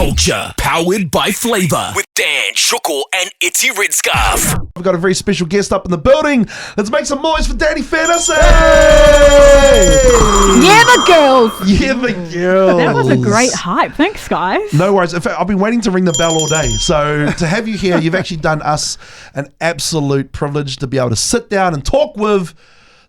Kulture, powered by Flavour, with Dan, Shukal and Itzy Red Scarf. We've got a very special guest up in the building. Let's make some noise for Dani Fennessy! Yeah, the girls. Yeah, the girls. That was a great hype. Thanks, guys. No worries. In fact, I've been waiting to ring the bell all day. So to have you here, you've actually done us an absolute privilege to be able to sit down and talk with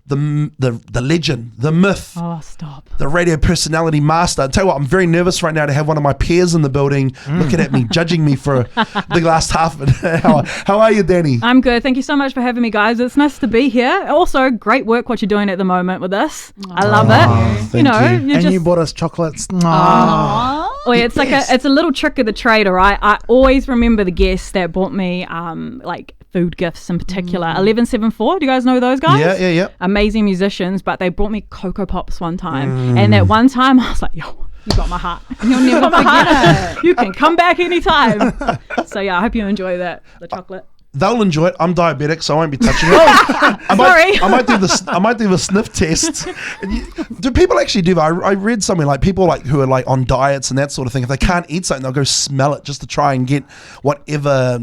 the legend, the myth. Oh, stop. The radio personality master. I tell you what, I'm very nervous right now to have one of my peers in the building looking at me, judging me for the last half of an hour. How are you, Dani? I'm good. Thank you so much for having me, guys. It's nice to be here. Also, great work what you're doing at the moment with this. I love it. Thank you. And you bought us chocolates. Oh, yeah, it's like it's a little trick of the trade, all right? I always remember the guests that bought me like food gifts in particular. 1174, do you guys know those guys? Yeah. Amazing musicians, but they brought me Cocoa Pops one time. And that one time I was like, yo, you got my heart. You'll never forget it. You can come back anytime. So yeah, I hope you enjoy that, the chocolate. They'll enjoy it. I'm diabetic, so I won't be touching it. I might do the sniff test. Do people actually do that? I read something like people like who are like on diets and that sort of thing. If they can't eat something, they'll go smell it just to try and get whatever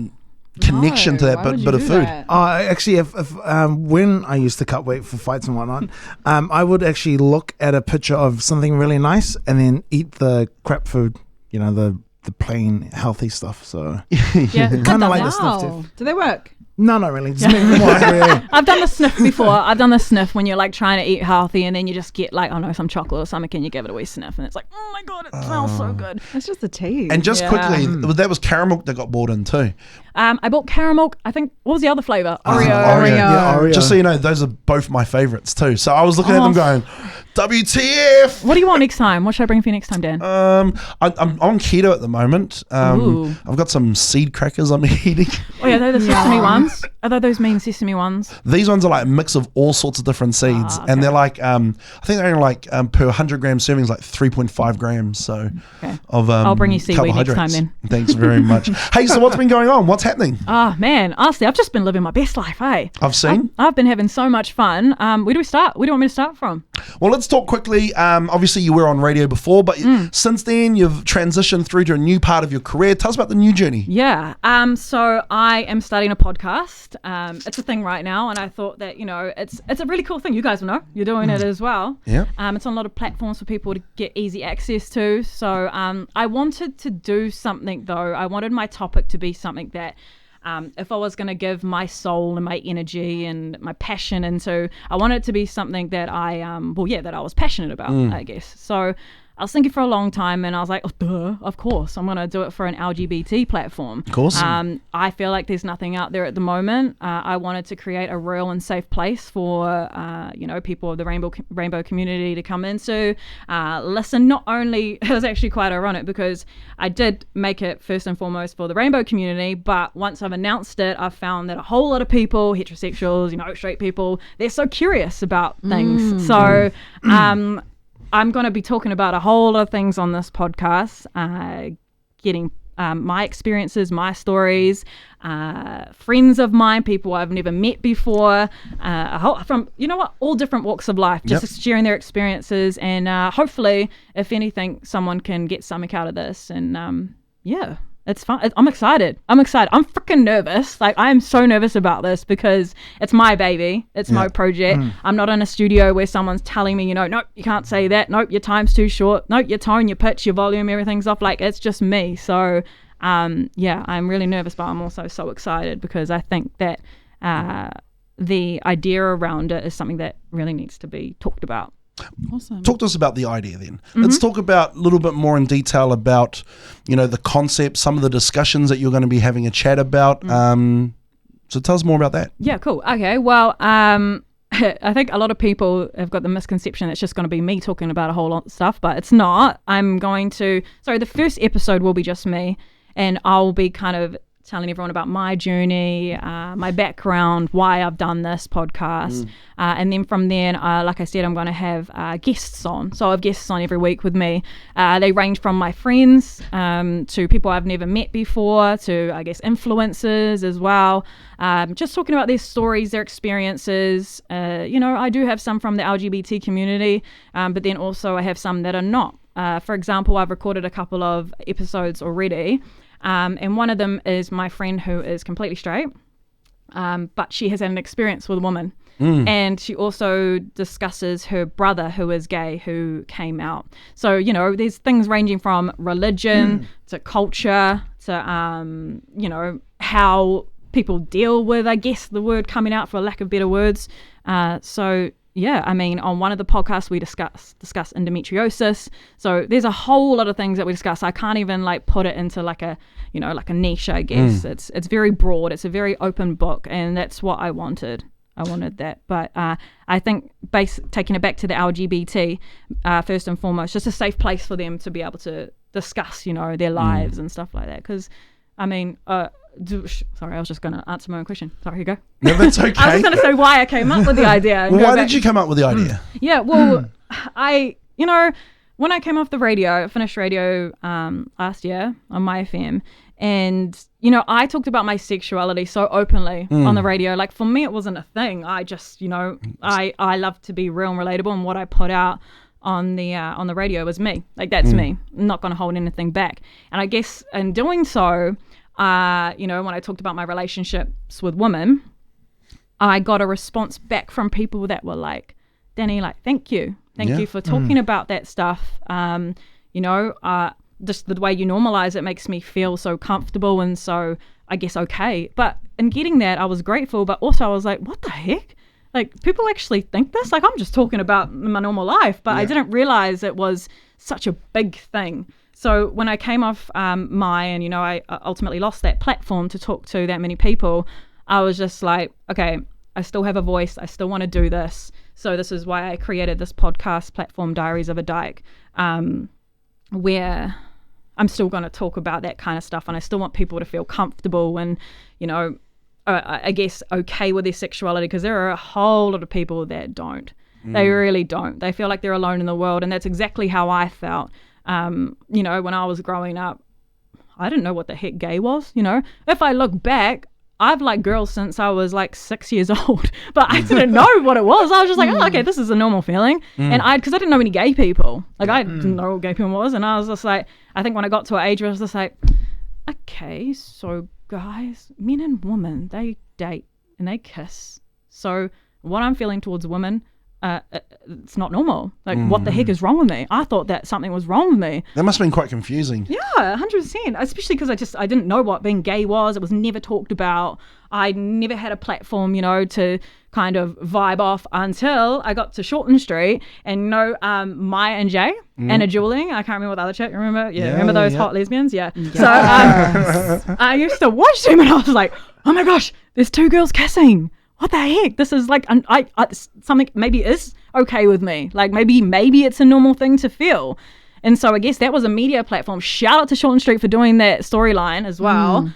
connection to that bit of food. Actually, if when I used to cut weight for fights and whatnot, I would actually look at a picture of something really nice and then eat the crap food. You know, the plain healthy stuff. So yeah, kind of like the sniff too. Do they work? No, not really. Just make me more hungry. I've done the sniff before. I've done the sniff when you're like trying to eat healthy and then you just get like, I don't know, some chocolate or something and you give it a wee sniff and it's like, oh my God, it smells so good. It's just the tea. And just quickly, that was caramel that got bought in too. I bought caramel. I think, what was the other flavour? Oreo. Yeah, Oreo. Just so you know, those are both my favourites too. So I was looking at them going, WTF! What do you want next time? What should I bring for you next time, Dan? I'm on keto at the moment. I've got some seed crackers I'm eating. Oh yeah, they're the sesame ones. Are they those mean sesame ones? These ones are like a mix of all sorts of different seeds, and they're like I think they're only like per 100 gram servings like 3.5 grams. So of I'll bring you seaweed next time then. Thanks very much. Hey, so what's been going on? What's happening? Oh man, honestly, I've just been living my best life. Hey, I've seen. I've been having so much fun. Where do we start? Where do you want me to start from? Well, let's talk quickly. Obviously, you were on radio before, but since then you've transitioned through to a new part of your career. Tell us about the new journey. Yeah. So I am starting a podcast. It's a thing right now, and I thought that it's a really cool thing. You guys will know you're doing it as well. Yeah. It's on a lot of platforms for people to get easy access to. So I wanted to do something though. I wanted my topic to be something that. If I was going to give my soul and my energy and my passion into, I want it to be something that that I was passionate about, I guess. So I was thinking for a long time and I was like, oh, duh, of course, I'm going to do it for an LGBT platform. Of course. I feel like there's nothing out there at the moment. I wanted to create a real and safe place for, people of the rainbow community to come into, listen. Not only, it was actually quite ironic because I did make it first and foremost for the rainbow community, but once I've announced it, I've found that a whole lot of people, heterosexuals, straight people, they're so curious about things. So, I'm going to be talking about a whole lot of things on this podcast, getting my experiences, my stories, friends of mine, people I've never met before, from, all different walks of life, just sharing their experiences. And hopefully, if anything, someone can get something out of this. And it's fun. I'm excited. I'm freaking nervous. Like, I am so nervous about this because it's my baby. It's my project. I'm not in a studio where someone's telling me, nope, you can't say that. Nope, your time's too short. Nope, your tone, your pitch, your volume, everything's off. Like, it's just me. So, I'm really nervous, but I'm also so excited because I think that the idea around it is something that really needs to be talked about. Awesome. Talk to us about the idea then. Let's talk about a little bit more in detail about, the concept, some of the discussions that you're going to be having a chat about. So tell us more about that. Yeah, cool. Okay, well, I think a lot of people have got the misconception it's just going to be me talking about a whole lot of stuff, but it's not. The first episode will be just me, and I'll be kind of telling everyone about my journey, my background, why I've done this podcast. And then from there, like I said, I'm going to have guests on. So I have guests on every week with me. They range from my friends to people I've never met before to, I guess, influencers as well. Just talking about their stories, their experiences. I do have some from the LGBT community, but then also I have some that are not. for example, I've recorded a couple of episodes already, and one of them is my friend who is completely straight, but she has had an experience with a woman. And she also discusses her brother who is gay who came out. So, you know, there's things ranging from religion to culture to, you know, how people deal with, I guess, the word coming out, for lack of better words. So, yeah, I mean, on one of the podcasts we discuss endometriosis. So there's a whole lot of things that we discuss. I can't even like put it into like a, you know, like a niche, I guess. It's very broad. It's a very open book, and that's what I wanted. I wanted that. But I think taking it back to the LGBT, first and foremost, just a safe place for them to be able to discuss, you know, their lives and stuff like that. Because, I mean, sorry, I was just going to answer my own question. Sorry, here you go. No, that's okay. I was going to say why I came up with the idea. Well, why did you come up with the idea? Yeah, well, you know, when I came off the radio, finished radio last year on my FM, and, you know, I talked about my sexuality so openly on the radio. Like, for me, it wasn't a thing. I just, you know, I love to be real and relatable, and what I put out on the radio was me. Like, that's me. I'm not going to hold anything back. And I guess in doing so, you know, when I talked about my relationships with women, I got a response back from people that were like, Dani, like, thank you for talking about that stuff. You know, just the way you normalize it makes me feel so comfortable and so, I guess, okay. But in getting that, I was grateful, but also I was like, what the heck? Like, people actually think this? Like, I'm just talking about my normal life, but I didn't realize it was such a big thing. So when I came off and, you know, I ultimately lost that platform to talk to that many people, I was just like, okay, I still have a voice. I still want to do this. So this is why I created this podcast platform, Diaries of a Dyke, where I'm still going to talk about that kind of stuff, and I still want people to feel comfortable and, you know, I guess okay with their sexuality, because there are a whole lot of people that don't. They really don't. They feel like they're alone in the world, and that's exactly how I felt. You know, when I was growing up, I didn't know what the heck gay was, you know. If I look back, I've liked girls since I was like 6 years old, but I didn't know what it was. I was just like, oh, okay, this is a normal feeling. And because I didn't know any gay people. Like, I didn't know what gay people was. And I was just like, I think when I got to an age where I was just like, okay, so guys, men and women, they date and they kiss. So what I'm feeling towards women, it's not normal. Like, what the heck is wrong with me? I thought that something was wrong with me. That must have been quite confusing. Yeah, 100%. Especially because I didn't know what being gay was. It was never talked about. I never had a platform, you know, to kind of vibe off until I got to Shorten Street, and, you know, Maya and Jay, Anna Juling, I can't remember what the other chick, remember? Yeah, remember those hot lesbians? Yeah. So I used to watch them, and I was like, oh my gosh, there's two girls kissing. What the heck? This is like, something maybe is okay with me. Like, maybe it's a normal thing to feel. And so I guess that was a media platform. Shout out to Shorten Street for doing that storyline as well.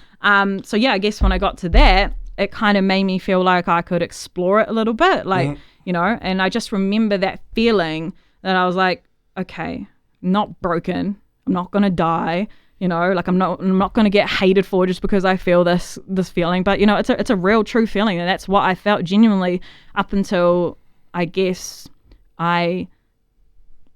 So yeah, I guess when I got to that, it kind of made me feel like I could explore it a little bit. Like, you know, and I just remember that feeling that I was like, okay, not broken. I'm not going to die. You know, like, I'm not going to get hated for just because I feel this feeling. But, you know, it's a real, true feeling. And that's what I felt genuinely up until, I guess, I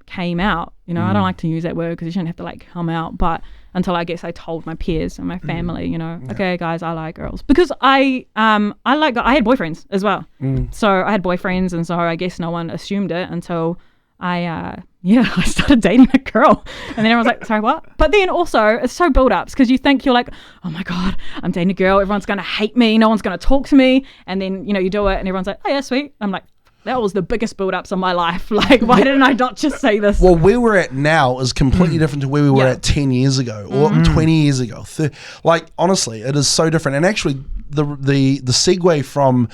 came out. You know, I don't like to use that word because you shouldn't have to, like, come out. But until, I guess, I told my peers and my family, you know, okay, guys, I like girls. Because I had boyfriends as well. So I had boyfriends, and so I guess no one assumed it until I started dating a girl, and then everyone's like, sorry, what? But then also it's so build-ups, because you think you're like, oh my God, I'm dating a girl, everyone's going to hate me, no one's going to talk to me, and then, you know, you do it and everyone's like, oh yeah, sweet. I'm like, that was the biggest build-ups of my life. Like, why didn't I not just say this? Well, where we're at now is completely different to where we were at 10 years ago or 20 years ago. Like, honestly, it is so different. And actually, the segue from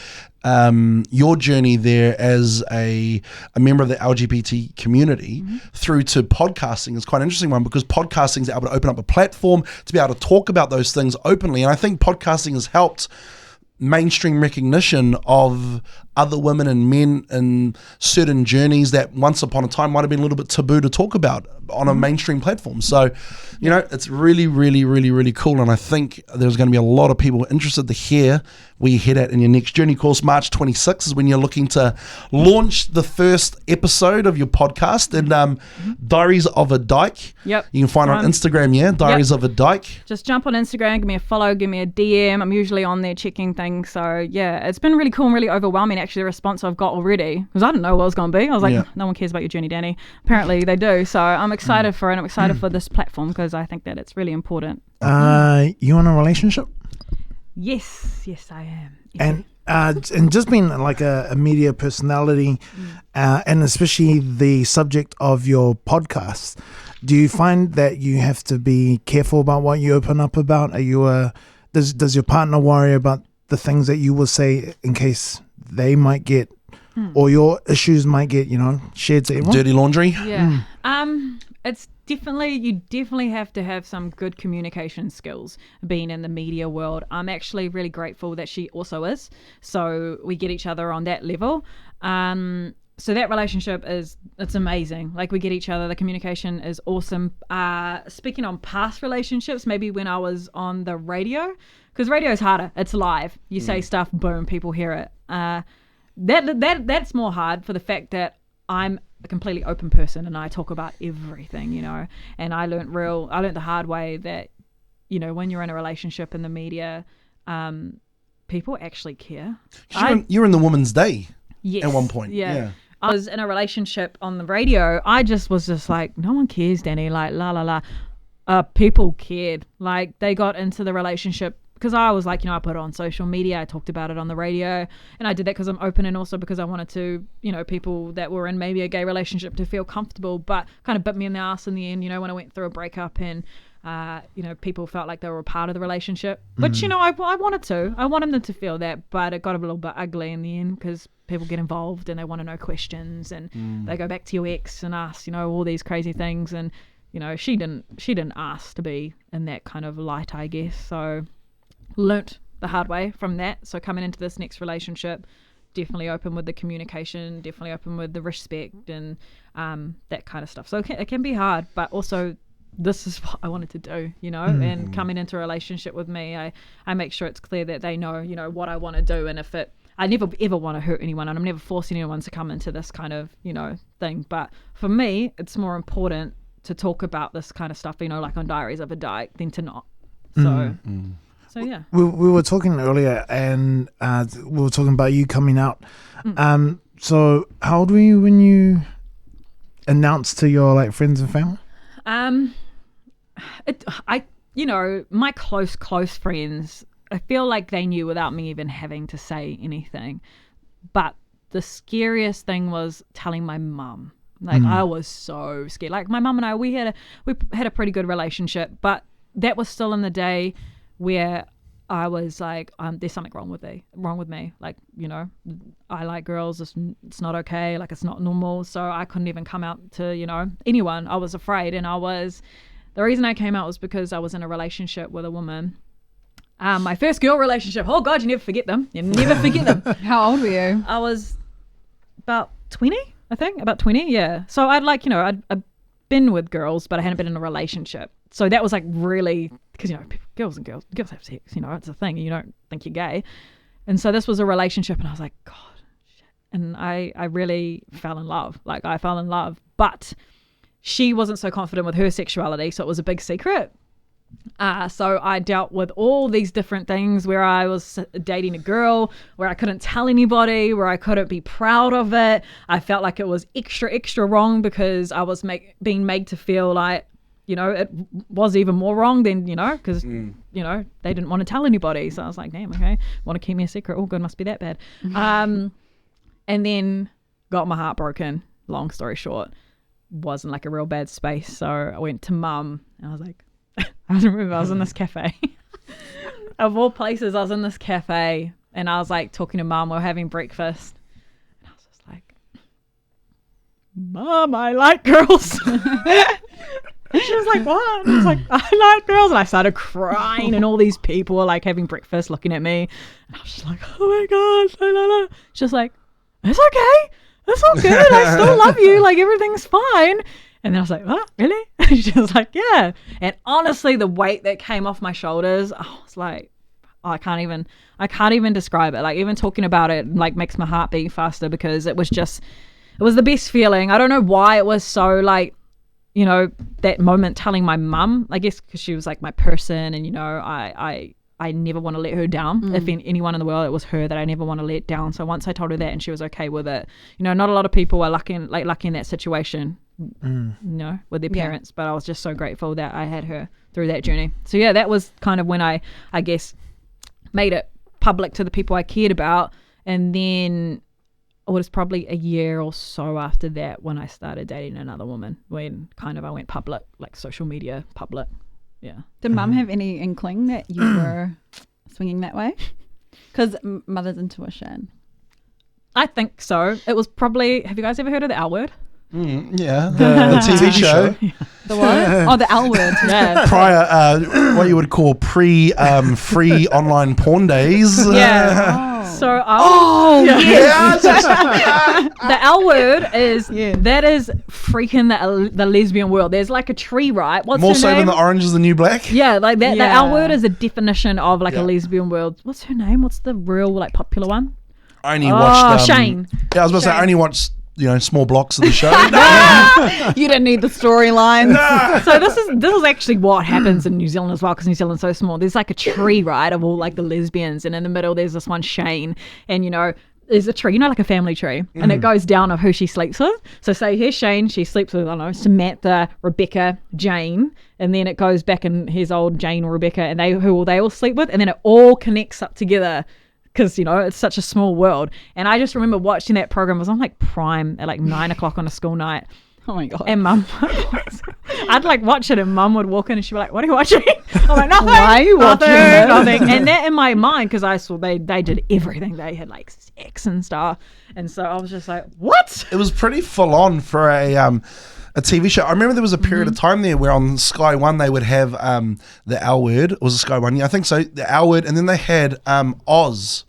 your journey there as a member of the LGBT community through to podcasting is quite an interesting one, because podcasting is able to open up a platform to be able to talk about those things openly. And I think podcasting has helped mainstream recognition of other women and men in certain journeys that once upon a time might have been a little bit taboo to talk about on a mainstream platform. So, you know, it's really, really, really, really cool. And I think there's going to be a lot of people interested to hear where you head at in your next journey. Of course, March 26th is when you're looking to launch the first episode of your podcast. And Diaries of a Dyke. Yep. You can find it on Instagram, yeah? Diaries of a Dyke. Just jump on Instagram, give me a follow, give me a DM. I'm usually on there checking things. So, yeah, it's been really cool and really overwhelming, actually, the response I've got already. Because I didn't know what it was going to be. I was like, no one cares about your journey, Dani. Apparently they do. So I'm excited for it. I'm excited for this platform because I think that it's really important. You in a relationship? Yes, I am. Yes. And just being like a media personality, and especially the subject of your podcast, do you find that you have to be careful about what you open up about? Are you does your partner worry about the things that you will say in case they might get or your issues might get, you know, shared to everyone? Dirty laundry? Yeah. It's you definitely have to have some good communication skills being in the media world. I'm actually really grateful that she also is. So we get each other on that level. So that relationship it's amazing. Like we get each other, the communication is awesome. Speaking on past relationships, maybe when I was on the radio, because radio is harder. It's live. You say stuff, boom, people hear it. That's more hard for the fact that I'm a completely open person and I talk about everything, you know, and I learned the hard way that, you know, when you're in a relationship in the media, people actually care. You're in the Woman's Day yes, at one point. Yeah. I was in a relationship on the radio. I was just like, no one cares, Dani, like la la la. People cared. Like they got into the relationship because I was like, you know, I put it on social media, I talked about it on the radio, and I did that because I'm open and also because I wanted to, you know, people that were in maybe a gay relationship to feel comfortable, but kind of bit me in the ass in the end, you know, when I went through a breakup and, you know, people felt like they were a part of the relationship, which, you know, I wanted them to feel that, but it got a little bit ugly in the end because people get involved and they want to know questions and they go back to your ex and ask, you know, all these crazy things. And, you know, she didn't ask to be in that kind of light, I guess. So learnt the hard way from that. So coming into this next relationship, definitely open with the communication, definitely open with the respect and that kind of stuff. So it can be hard, but also this is what I wanted to do, you know, and coming into a relationship with me, I make sure it's clear that they know, you know, what I want to do. And I never ever want to hurt anyone and I'm never forcing anyone to come into this kind of, you know, thing. But for me, it's more important to talk about this kind of stuff, you know, like on Diaries of a Dyke than to not. So... So yeah, we were talking earlier, and we were talking about you coming out. So how old were you when you announced to your like friends and family? You know, my close friends, I feel like they knew without me even having to say anything. But the scariest thing was telling my mum. Like I was so scared. Like my mum and I, we had a pretty good relationship, but that was still in the day where I was like, there's something wrong with me. Like, you know, I like girls. It's not okay. Like, it's not normal. So I couldn't even come out to, you know, anyone. I was afraid. And the reason I came out was because I was in a relationship with a woman. My first girl relationship. Oh God, you never forget them. You never forget them. How old were you? I was about 20, I think. About 20, yeah. So I'd been with girls, but I hadn't been in a relationship. So that was like really, because, you know, girls have sex, you know, it's a thing. You don't think you're gay. And so this was a relationship and I was like, God, shit. And I really fell in love. Like I fell in love, but she wasn't so confident with her sexuality. So it was a big secret. So I dealt with all these different things where I was dating a girl, where I couldn't tell anybody, where I couldn't be proud of it. I felt like it was extra wrong because I was being made to feel like, you know, it was even more wrong than, you know, because, you know, they didn't want to tell anybody. So I was like, damn, okay, want to keep me a secret. Oh, God, must be that bad. And then got my heart broken, long story short. Was in like a real bad space. So I went to mum and I was like, I remember I was in this cafe. Of all places, I was in this cafe and I was like talking to mum. We were having breakfast. And I was just like, Mum, I like girls. She was like, what? And I was like, I like girls. And I started crying and all these people were like having breakfast looking at me. And I was just like, oh my gosh. La, la, la. She's like, it's okay. It's all good. I still love you. Like, everything's fine. And then I was like, oh, really? And she was like, yeah. And honestly, the weight that came off my shoulders, I was like, I can't even describe it. Like, even talking about it, like, makes my heart beat faster, because it was the best feeling. I don't know why it was so, like, you know, that moment telling my mum, I guess because she was like my person, and, you know, I never want to let her down. If anyone in the world, it was her that I never want to let down. So once I told her that and she was okay with it, you know, not a lot of people are lucky in that situation, you know, with their parents. But I was just so grateful that I had her through that journey. So yeah, that was kind of when I guess made it public to the people I cared about. And then it was probably a year or so after that when I started dating another woman, when kind of I went public, like social media public. Yeah. Did mum have any inkling that you were swinging that way? Because mother's intuition. I think so. It was probably, have you guys ever heard of the L Word? Yeah, the TV show. The what? Oh, the L Word. Yeah. Prior, what you would call free online porn days. Yeah. So the L Word is that is freaking the lesbian world. There's like a tree, right? What's More her so name? than the orange is the new black. Yeah, like that. Yeah. The L Word is a definition of like a lesbian world. What's her name? What's the real like popular one? I only watched Shane. Yeah, I was about to say I only watched, you know, small blocks of the show. You didn't need the storylines. So this is actually what happens in New Zealand as well, because New Zealand's so small. There's like a tree, right, of all like the lesbians, and in the middle there's this one Shane, and you know there's a tree, you know, like a family tree, and it goes down of who she sleeps with. So say here's Shane, she sleeps with, I don't know, Samantha, Rebecca, Jane, and then it goes back and here's old Jane or Rebecca, and they all sleep with, and then it all connects up together. Because, you know, it's such a small world. And I just remember watching that program. It was on like Prime at like 9 o'clock on a school night. Oh my God. And mum, I'd like watch it, and mum would walk in and she'd be like, what are you watching? I'm like, nothing. Why are you watching this? Nothing. And that in my mind, because I saw they did everything. They had like sex and stuff. And so I was just like, what? It was pretty full on for a TV show. I remember there was a period of time there where on Sky One they would have the L Word. It was a Sky One, yeah, I think so. The L Word, and then they had Oz.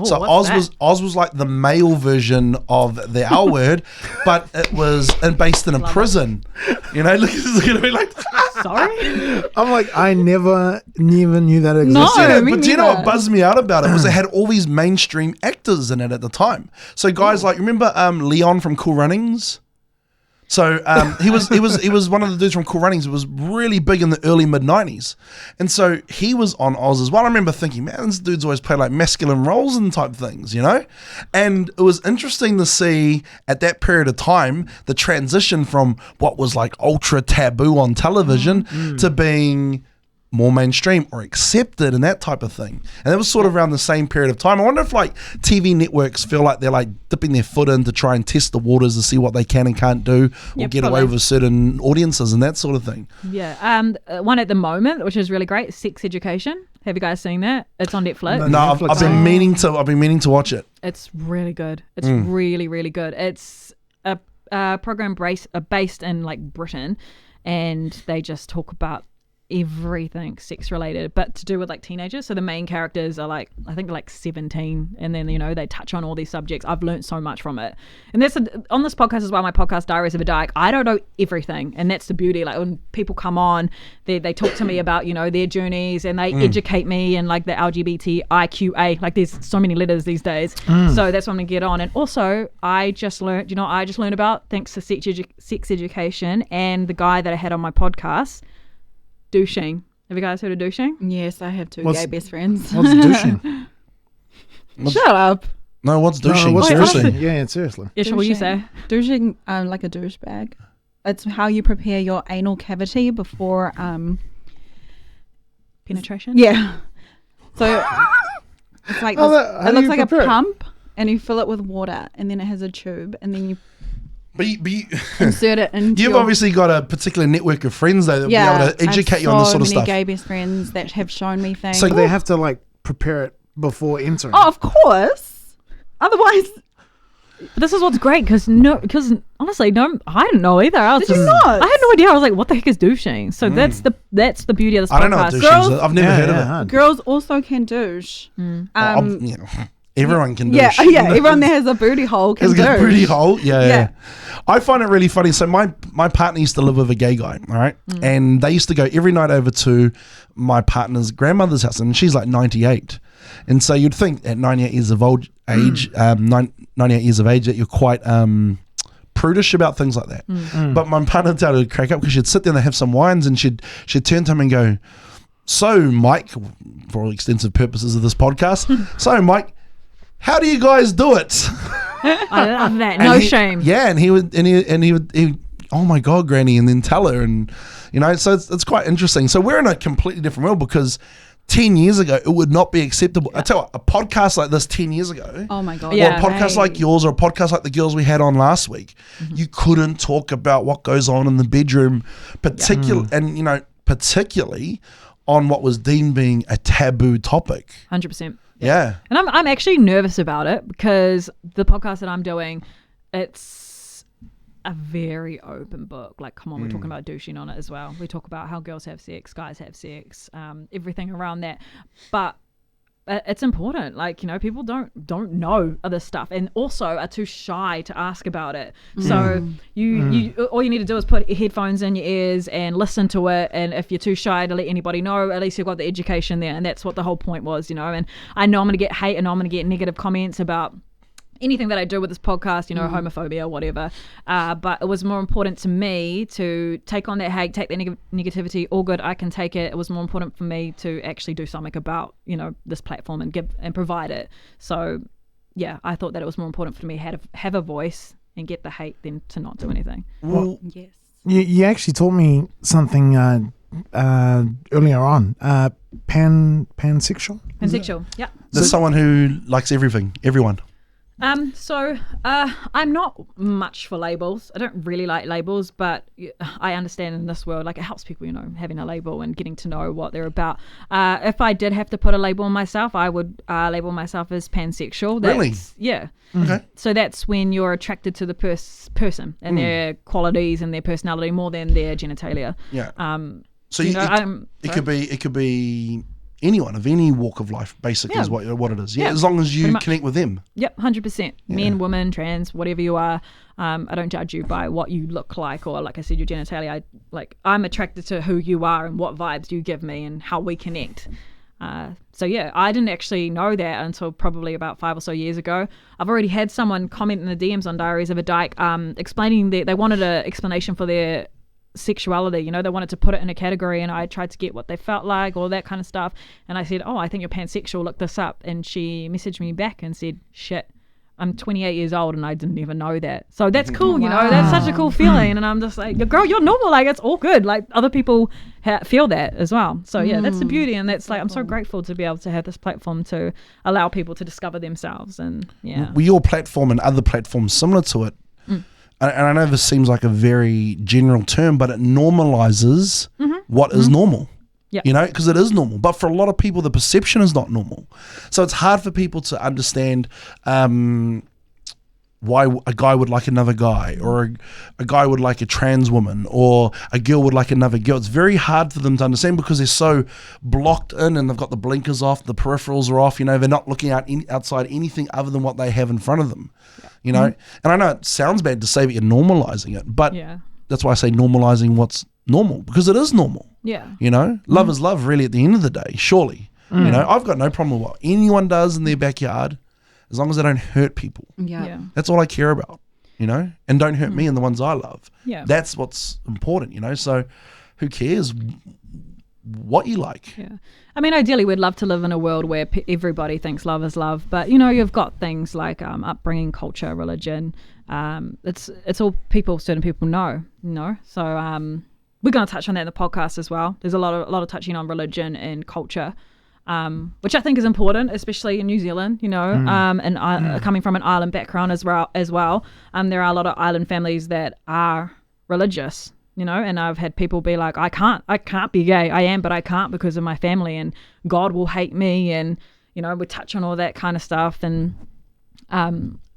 So Oz was like the male version of the L Word, but it was based in a prison. You know, look, it's gonna be like, Sorry? I'm like, I never knew that existed. No, me but do you know neither. what buzzed me out about it was it had all these mainstream actors in it at the time. So guys like, remember Leon from Cool Runnings? So he was one of the dudes from Cool Runnings who was really big in the early mid-90s. And so he was on Oz as well. I remember thinking, man, this dude's always played like masculine roles and type things, you know? And it was interesting to see at that period of time the transition from what was like ultra taboo on television to being more mainstream or accepted and that type of thing. And that was sort of around the same period of time. I wonder if like TV networks feel like they're like dipping their foot in to try and test the waters to see what they can and can't do, or get away with certain audiences and that sort of thing. Yeah. One at the moment, which is really great, Sex Education. Have you guys seen that? It's on Netflix. No, I've been meaning to watch it. It's really good. It's really, really good. It's a program based in like Britain, and they just talk about everything sex related, but to do with like teenagers. So the main characters are like, I think like 17, and then, you know, they touch on all these subjects. I've learned so much from it, and that's on this podcast as well, my podcast Diaries of a Dyke. I don't know everything, and that's the beauty. Like when people come on, they talk to me about, you know, their journeys, and they educate me, and like the LGBTIQA, like there's so many letters these days. So that's what I'm gonna get on. And also I just learned about, thanks to sex education and the guy that I had on my podcast, douching. Have you guys heard of douching? Yes, I have two gay best friends. What's douching? Shut up. No, what's douching? what's Seriously. douching? Yeah, seriously. Yeah, what will you say? Douching, like a douchebag. It's how you prepare your anal cavity before Penetration? Yeah. So it's like Oh, this, how it do looks you like a prepare it? pump, and you fill it with water, and then it has a tube, and then you But you insert it into you've your, obviously got a particular network of friends though that will be able to educate you on this sort of so many stuff. gay best friends that have shown me things. So they have to like prepare it before entering. Oh, of course. Otherwise, But this is what's great, because honestly, I didn't know either. I was Did you just, not? I had no idea. I was like, what the heck is douching? So that's the beauty of this podcast. I don't know what douching is. I've never heard of it. Hard. girls also can douche. Yeah. Everyone can do Yeah, shit. everyone that has a booty hole can It's do. a booty hole. Yeah. Yeah. I find it really funny. So my partner used to live with a gay guy, all right? And they used to go every night over to my partner's grandmother's house, and she's like 98. And so you'd think at 98 years of age, 98 years of age, that you're quite prudish about things like that. But my partner started to crack up because she'd sit there and have some wines, and she'd turn to him and go, "So, Mike," for all extensive purposes of this podcast, "So, Mike, how do you guys do it?" I love that. No shame. Yeah, and he would, oh my God, Granny, and then tell her, and so it's quite interesting. So we're in a completely different world because 10 years ago it would not be acceptable. I tell you what, a podcast like this 10 years ago, Oh my God. or a podcast like yours, or a podcast like the girls we had on last week, you couldn't talk about what goes on in the bedroom, particularly on what was deemed being a taboo topic. 100%. Yeah. And I'm actually nervous about it because the podcast that I'm doing, it's a very open book. Like, come on, we're talking about douching on it as well. We talk about how girls have sex, guys have sex, everything around that. But it's important. Like, people don't know other stuff, and also are too shy to ask about it. So you all you need to do is put headphones in your ears and listen to it. And if you're too shy to let anybody know, at least you've got the education there. And that's what the whole point was, And I know I'm going to get hate, and I'm going to get negative comments about anything that I do with this podcast, homophobia, whatever. But it was more important to me to take on that hate, take that negativity. All good, I can take it. It was more important for me to actually do something about, this platform and give and provide it. So, yeah, I thought that it was more important for me to have a voice and get the hate than to not do anything. Well, Yes. you actually taught me something earlier on. Pansexual. Pansexual, yeah. There's someone who likes everyone. So I'm not much for labels. I don't really like labels, but I understand in this world, like, it helps people, having a label and getting to know what they're about. If I did have to put a label on myself, I would label myself as pansexual. Really? Yeah. Okay. So that's when you're attracted to the person and their qualities and their personality more than their genitalia. Yeah. So it could be anyone of any walk of life, basically, is what it is. Yeah, as long as you connect with them. Yep, 100%. Men, women, trans, whatever you are. I don't judge you by what you look like, or, like I said, your genitalia. I'm attracted to who you are and what vibes you give me and how we connect. So yeah, I didn't actually know that until probably about 5 or so years ago. I've already had someone comment in the DMs on Diaries of a Dyke, explaining that they wanted an explanation for their sexuality. They wanted to put it in a category, and I tried to get what they felt like, all that kind of stuff. And I said, I think you're pansexual, look this up. And she messaged me back and said, shit, I'm 28 years old and I didn't even know that. So that's cool, that's such a cool feeling. And I'm just like, girl, you're normal, like, it's all good. Like, other people feel that as well. So yeah, that's the beauty. And that's like, I'm so grateful to be able to have this platform to allow people to discover themselves. And yeah. Well, your platform and other platforms similar to it, and I know this seems like a very general term, but it normalizes what is normal. Yeah. Because it is normal. But for a lot of people, the perception is not normal. So it's hard for people to understand why a guy would like another guy, or a guy would like a trans woman, or a girl would like another girl. It's very hard for them to understand because they're so blocked in, and they've got the blinkers off, the peripherals are off, they're not looking outside anything other than what they have in front of them, And I know it sounds bad to say that you're normalizing it, but that's why I say normalizing what's normal, because it is normal. Yeah. Love is love, really, at the end of the day, surely. I've got no problem with what anyone does in their backyard, as long as they don't hurt people. Yeah. That's all I care about, and don't hurt me and the ones I love. Yeah. That's what's important, so who cares what you like? Yeah. I mean, ideally, we'd love to live in a world where everybody thinks love is love, but you've got things like upbringing, culture, religion. It's all certain people know. So we're going to touch on that in the podcast as well. There's a lot of touching on religion and culture, which I think is important, especially in New Zealand. And coming from an island background as well. There are a lot of island families that are religious. And I've had people be like, I can't be gay. I am, but I can't because of my family, and God will hate me. And, we touch on all that kind of stuff. And,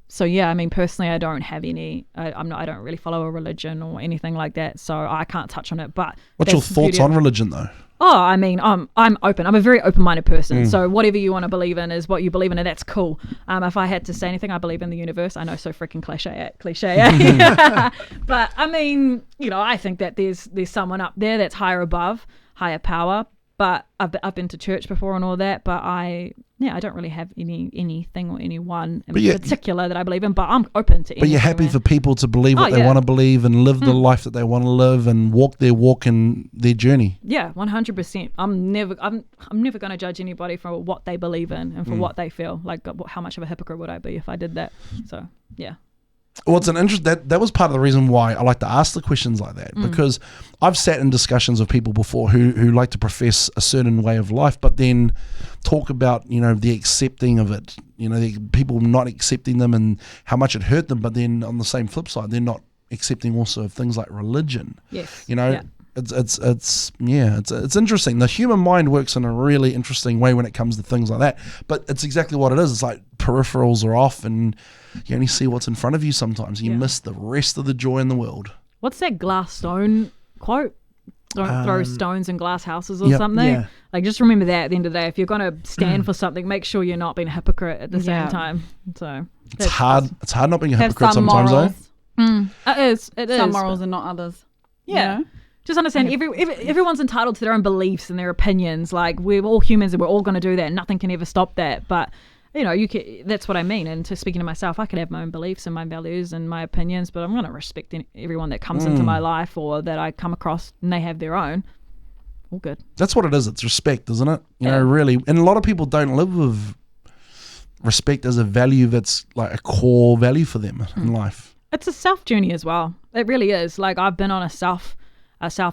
so yeah, I mean, personally, I don't have any, I don't really follow a religion or anything like that. So I can't touch on it, but what's your thoughts on religion though? I mean, I'm open. I'm a very open-minded person. So whatever you want to believe in is what you believe in, and that's cool. If I had to say anything, I believe in the universe. I know, so freaking cliche. But I mean, I think that there's someone up there that's higher higher power. But I've been to church before and all that. But I don't really have anything or anyone in particular that I believe in. But I'm open to. But you're happy for people to believe what they want to believe and live the life that they want to live and walk their walk and their journey. Yeah, 100%. I'm never going to judge anybody for what they believe in and for what they feel. Like, how much of a hypocrite would I be if I did that? So yeah. Well, it's an interest that was part of the reason why I like to ask the questions like that, because I've sat in discussions with people before who like to profess a certain way of life, but then talk about, the accepting of it, the people not accepting them and how much it hurt them. But then on the same flip side, they're not accepting also of things like religion. Yes. It's interesting. The human mind works in a really interesting way when it comes to things like that. But it's exactly what it is. It's like peripherals are off and you only see what's in front of you sometimes. You miss the rest of the joy in the world. What's that glass stone quote? Don't throw stones in glass houses or something. Yeah. Like, just remember that at the end of the day. If you're going to stand for something, make sure you're not being a hypocrite at the same time. So it's hard. It's hard not being a hypocrite sometimes, though. It is. Some morals and not others. Yeah. Just understand, everyone's entitled to their own beliefs and their opinions. Like, we're all humans and we're all going to do that. And nothing can ever stop that. But, that's what I mean. And to speaking to myself, I can have my own beliefs and my values and my opinions, but I'm going to respect everyone that comes into my life or that I come across and they have their own. All good. That's what it is. It's respect, isn't it? Really. And a lot of people don't live with respect as a value that's like a core value for them in life. It's a self journey as well. It really is. Like, I've been on a self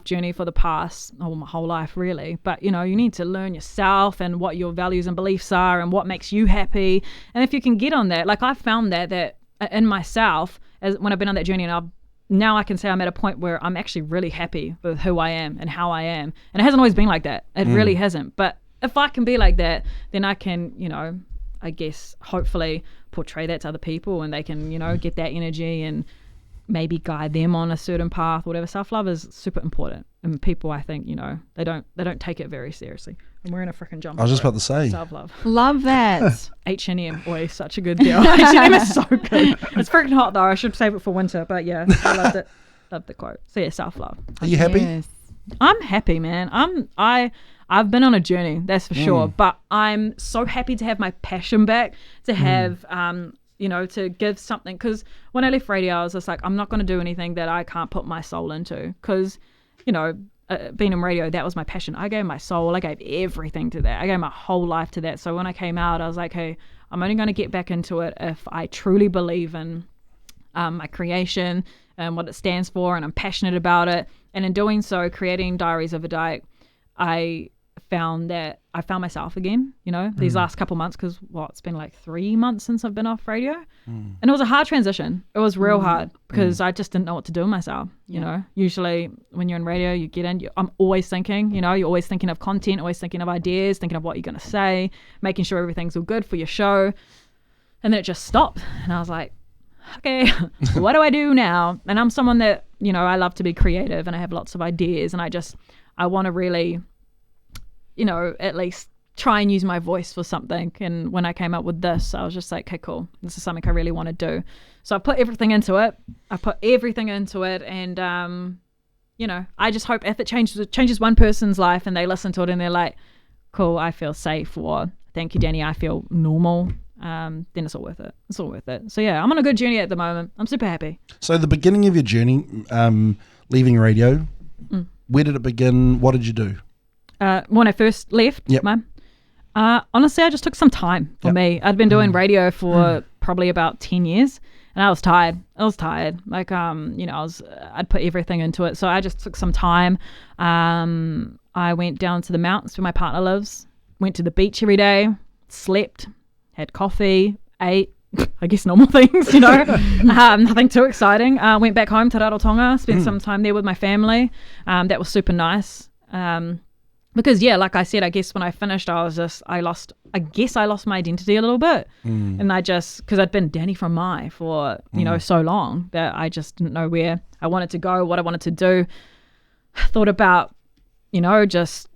journey for the past, my whole life really. But, you need to learn yourself and what your values and beliefs are and what makes you happy. And if you can get on that, like, I've found that in myself, when I've been on that journey, and now I can say I'm at a point where I'm actually really happy with who I am and how I am. And it hasn't always been like that. It really hasn't. But if I can be like that, then I can, I guess, hopefully portray that to other people and they can, get that energy and maybe guide them on a certain path or whatever. Self-love is super important, and people, I think, they don't take it very seriously. I'm wearing a freaking jumper. I was just about to say self-love. Love that. H&M, always such a good deal. H&M is so good. It's freaking hot though. I should save it for winter, but yeah, I loved it. Loved the quote. So yeah, self-love. Are you happy? Yes. I'm happy, man. I've been on a journey, that's for sure, but I'm so happy to have my passion back, to have to give something. Because when I left radio, I was just like, I'm not going to do anything that I can't put my soul into. Because, being in radio, that was my passion. I gave my soul, I gave everything to that. I gave my whole life to that. So when I came out, I was like, hey, I'm only going to get back into it if I truly believe in my creation and what it stands for, and I'm passionate about it. And in doing so, creating Diaries of a Dyke, I found myself again, these last couple months, because it's been like 3 months since I've been off radio, and it was a hard transition. It was real hard because I just didn't know what to do with myself. Usually when you're in radio, you get in, I'm always thinking, you're always thinking of content, always thinking of ideas, thinking of what you're going to say, making sure everything's all good for your show. And then it just stopped, and I was like, okay, what do I do now? And I'm someone that, I love to be creative and I have lots of ideas, and I want to really, at least try and use my voice for something. And when I came up with this, I was just like, okay, cool, this is something I really want to do. So I put everything into it. And I just hope if it changes one person's life and they listen to it and they're like, cool, I feel safe, or thank you, Dani, I feel normal, then it's all worth it. So yeah, I'm on a good journey at the moment. I'm super happy. So the beginning of your journey, leaving radio, where did it begin? What did you do? When I first left, honestly, I just took some time for me. I'd been doing radio for probably about 10 years, and I was tired. Like, I'd put everything into it. So I just took some time. I went down to the mountains where my partner lives, went to the beach every day, slept, had coffee, ate, I guess normal things, nothing too exciting. Went back home to Rarotonga, spent some time there with my family. That was super nice. Because like I said, I guess when I finished, I lost my identity a little bit. And because I'd been Dani from Mai for, so long that I just didn't know where I wanted to go, what I wanted to do. I thought about, just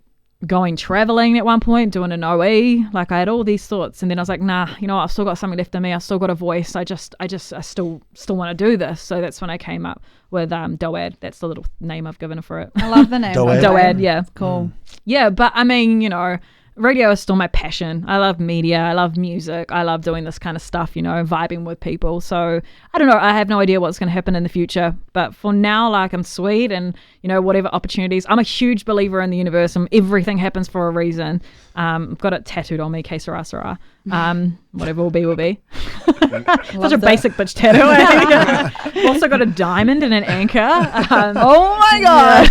going traveling at one point, doing an OE. Like I had all these thoughts, and then I was like, nah, you know what, I've still got something left in me. I've still got a voice. I still want to do this. So that's when I came up with Doad. That's the little name I've given for it. I love the name. Doad, yeah. Cool. Yeah, but I mean, you know, radio is still my passion. I love media. I love music. I love doing this kind of stuff, you know, vibing with people. So I don't know. I have no idea what's going to happen in the future. But for now, like, I'm sweet, and, you know, whatever opportunities. I'm a huge believer in the universe, and everything happens for a reason. I've got it tattooed on me, que sera, sera. Whatever will be, will be. Such a basic bitch tattoo. I've also got a diamond and an anchor. Oh my God.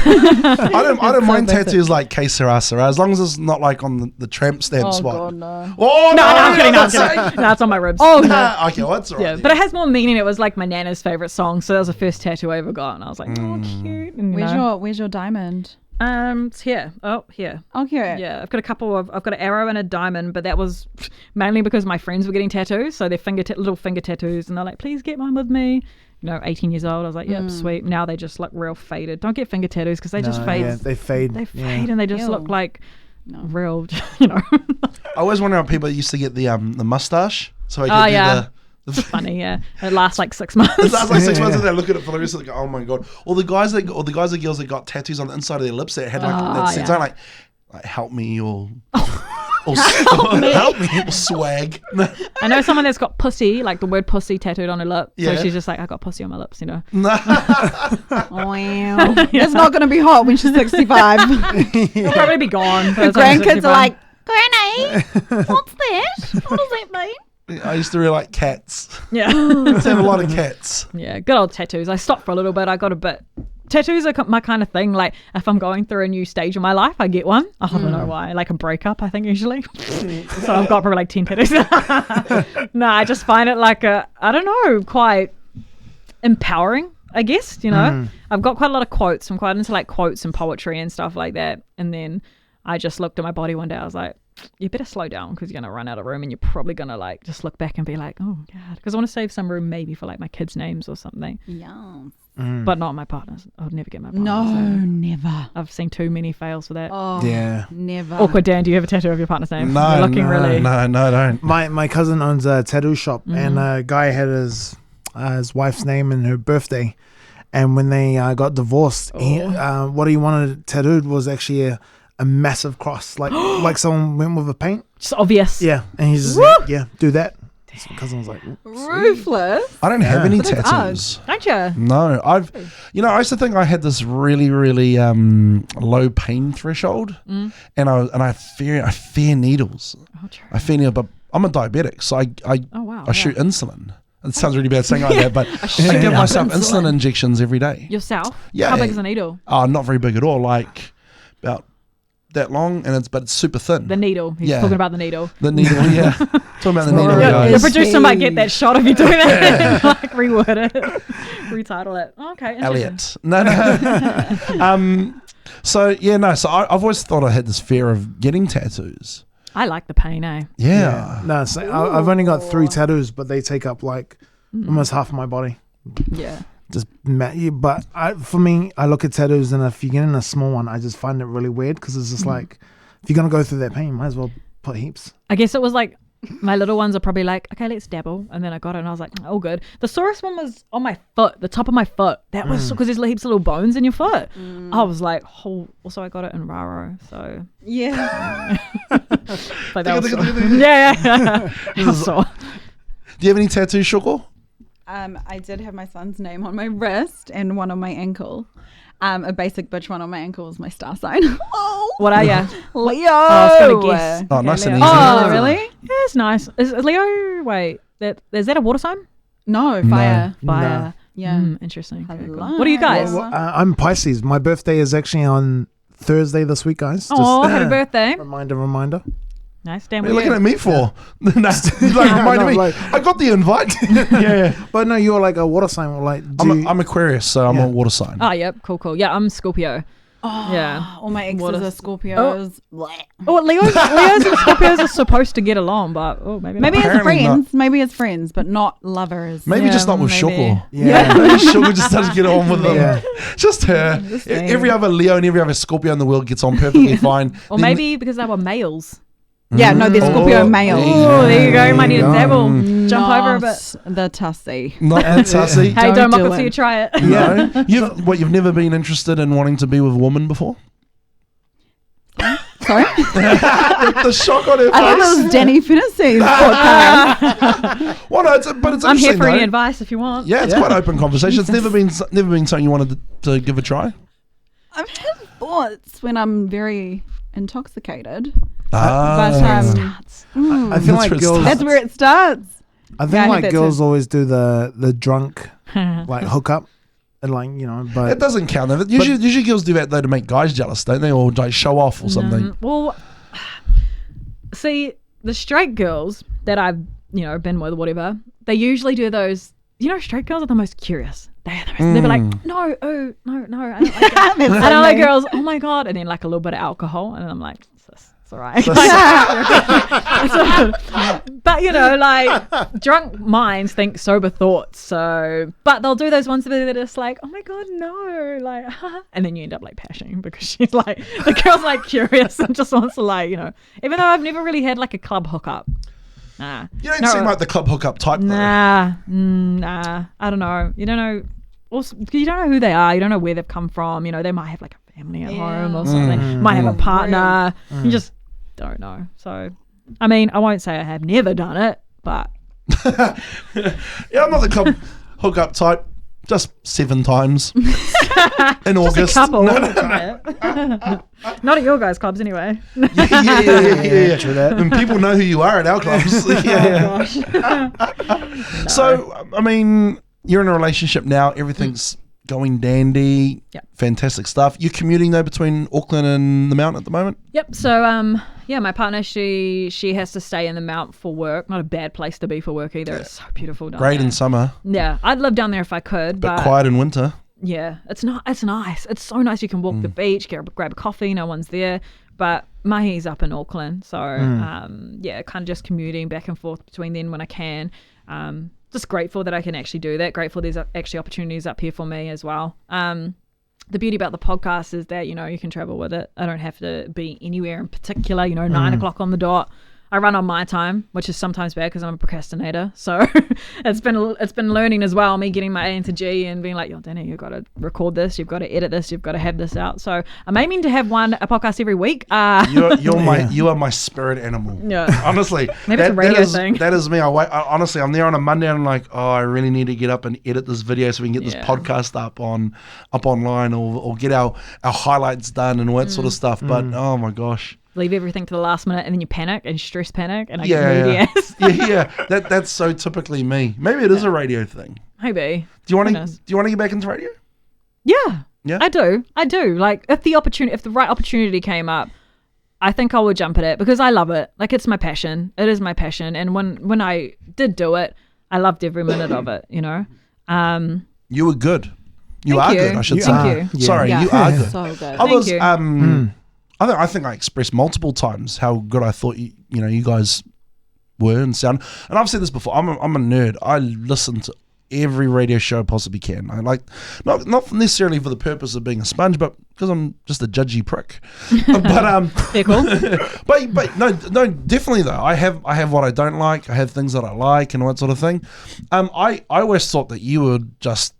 I don't mind tattoos like que sera, sera, as long as it's not like on the tramp stamp spot. God, no. Oh, No, I'm kidding. No, I'm kidding. No, it's on my ribs. Oh, no. Nah, okay, well, that's all right. Yeah, but it has more meaning. It was like my nana's favorite song, so that was the first tattoo I ever got, and I was like, oh, cute. And, Where's your diamond? it's here. Oh, here. I'll hear it. Yeah, I've got an arrow and a diamond, but that was mainly because my friends were getting tattoos, so they're little finger tattoos, and they're like, please get one with me. You know, 18 years old. I was like, yep, sweet. Now they just look real faded. Don't get finger tattoos because they just fade. Yeah, they fade. They fade, and they just Ew. look like real, you know. I always wonder how people used to get the mustache, so I could do yeah. the Funny, yeah. It lasts like 6 months. It lasts like 6 months, and they look at it for the rest of the oh my god. Or the guys and girls that got tattoos on the inside of their lips that had like that said something like help me or help me or swag. I know someone that's got pussy, like the word pussy tattooed on her lip. Yeah. So she's just like, I got pussy on my lips, you know. Wow. It's not going to be hot when she's 65. It'll probably be gone. Her grandkids are like, Granny, what's that? What does that mean? I used to really like cats. Yeah. I used to have a lot of cats. Yeah, good old tattoos. I stopped for a little bit. I got a bit. Tattoos are my kind of thing. Like, if I'm going through a new stage of my life, I get one. I don't know why. Like a breakup, I think, usually. So I've got probably like 10 tattoos. No, I just find it like I don't know, quite empowering, I guess, you know. I've got quite a lot of quotes. I'm quite into like quotes and poetry and stuff like that. And then I just looked at my body one day. I was like, you better slow down because you're going to run out of room, and you're probably going to like just look back and be like, oh God, because I want to save some room maybe for like my kids' names or something. Yeah. But not my partner's. I would never get my partner's. No, name. never. I've seen too many fails for that. Oh, Yeah. never. Awkward, Dan. Do you have a tattoo of your partner's name? No, You're looking really. No, I don't. My cousin owns a tattoo shop, and a guy had his wife's name and her birthday. And when they got divorced, what he wanted tattooed was actually a massive cross, like someone went with a paint. Just obvious. Yeah, and he's just like, yeah, do that. So my cousin was like, Ruthless. I don't have any But it's tattoos. Don't you? No, I used to think I had this really, really low pain threshold, and I fear needles. Oh, true. I fear needles, but I'm a diabetic, so I shoot insulin. It sounds really bad saying like that, but I give myself insulin injections every day. Yourself? Yeah. How big is a needle? Oh, not very big at all. Like about that long, and it's super thin. The needle. He's talking about the needle. The needle, yeah. Talking about the needle, The guys. producer might get that shot of you doing that. Like reword it, retitle it. Oh, okay, Elliot. No. So yeah, no. So I've always thought I had this fear of getting tattoos. I like the pain, eh? Yeah. no, so I've only got 3 tattoos, but they take up like almost half of my body. Yeah. Just but for me, I look at tattoos, and if you get in a small one, I just find it really weird because it's just like, if you're gonna go through that pain, you might as well put heaps. I guess it was like my little ones are probably like, okay, let's dabble, and then I got it, and I was like, oh, good. The sorest one was on my foot, the top of my foot. That was because there's heaps of little bones in your foot. I was like, oh. Also, I got it in Raro, so Yeah. like that was yeah. I was sore. Do you have any tattoos, Shoko? I did have my son's name on my wrist and one on my ankle. A basic bitch one on my ankle is my star sign. What are you? Leo. I was gonna guess. Oh, nice and Leo. easy. Oh, really? Yeah, it's nice. Is Leo? Wait, is that a water sign? No, fire. Fire. Yeah. Interesting. Okay, cool. Hello. What are you guys? Well, I'm Pisces. My birthday is actually on Thursday this week, guys. Oh, happy birthday! Reminder. Nice. Damn. What are you looking at me for? Reminded me. I got the invite. Yeah. But no, you're like a water sign. Like, I'm Aquarius, so I'm a water sign. Oh, yep. Cool. Yeah, I'm Scorpio. Yeah. All my exes What are a- Scorpios. Blech. Oh, Leos and Scorpios are supposed to get along, but maybe Maybe not. as Apparently friends. Maybe as friends, but not lovers. Maybe Yeah, just not with maybe. Shoko. Yeah. Maybe Shoko just doesn't get on with them. Yeah. Just her. Just me. Every other Leo and every other Scorpio in the world gets on perfectly fine. Or Then- maybe because they were males. Yeah, no, they're Scorpio Oh, male. Oh, there you go. You might need a There you go. dabble. Jump over a bit. Not the tussy. Not Tussy. Hey, don't mock do it till it. you try it. No. You've never been interested in wanting to be with a woman before? Sorry? The shock on her I thought face. it was Dani Fennessy's podcast. Well, no, but it's I'm here interesting, for any though. advice if you want. Yeah, it's quite open conversation. It's never been something you wanted to give a try. I've had thoughts when I'm very intoxicated. Ah. But I feel like That's where it girls. starts. that's where it starts. I think Yeah, I like think that's girls it. always do the drunk like hookup, and like It but doesn't count. Though. Usually girls do that though to make guys jealous, don't they? Or like show off or something. Well, see, the straight girls that I've, been with, whatever, they usually do those, straight girls are the most curious. They'll be like, no, oh, no, I don't like it. And other girls, oh my God. And then like a little bit of alcohol. And I'm like, it's all right. But like drunk minds think sober thoughts. So, but they'll do those ones that are just like, oh my God, no. Like, and then you end up like pashing because she's like, the girl's like curious and just wants to like, even though I've never really had like a club hookup. Nah. You don't seem like the club hookup type though. Nah, I don't know. You don't know. Also, you don't know who they are. You don't know where they've come from. They might have like a family at home or something. Might have a partner. You just don't know. So, I mean, I won't say I have never done it, but Yeah, I'm not the club hookup type. Just 7 times in August. couple. No, Not at your guys' clubs anyway. yeah. true that. And people know who you are at our clubs. Yeah. So, I mean, you're in a relationship now. Everything's going dandy. Yep. Fantastic stuff. You're commuting though between Auckland and the Mount at the moment. Yep. So, my partner, she has to stay in the Mount for work. Not a bad place to be for work either. It's so beautiful down Great there. in summer, Yeah, I'd live down there if I could, but but quiet in winter. yeah, it's not. It's nice. It's so nice. You can walk the beach, grab a coffee. No one's there. But Mahi's up in Auckland, so kind of just commuting back and forth between then when I can. Just grateful that I can actually do that. Grateful there's actually opportunities up here for me as well. The beauty about the podcast is that, you can travel with it. I don't have to be anywhere in particular, 9 o'clock on the dot. I run on my time, which is sometimes bad because I'm a procrastinator. So it's been learning as well, me getting my A into G and being like, yo, Dani, you've got to record this, you've got to edit this, you've got to have this out. So I'm aiming to have a podcast every week. You are my spirit animal. Yeah. Honestly, Maybe it's a radio thing. That is me. Honestly, I'm there on a Monday and I'm like, oh, I really need to get up and edit this video so we can get this Yeah. podcast up online or get our highlights done and all that sort of stuff. But oh my gosh. Leave everything to the last minute and then you panic and stress panic and I Yeah, get moody ass. That's so typically me. Maybe it is a radio thing. Maybe. Do you want Who to? knows? Do you want to get back into radio? Yeah. Yeah? I do. Like if the right opportunity came up, I think I would jump at it because I love it. Like it's my passion. It is my passion. And when I did do it, I loved every minute of it, You were good. You Thank are you. good. I should You say. are. Thank you. Sorry, Yeah. you are good. So good. I Thank was. you. I think I expressed multiple times how good I thought you guys were and sound. And I've said this before. I'm a nerd. I listen to every radio show I possibly can. I like not necessarily for the purpose of being a sponge, but because I'm just a judgy prick. But Very cool. but no, definitely though. I have what I don't like. I have things that I like and all that sort of thing. I always thought that you were just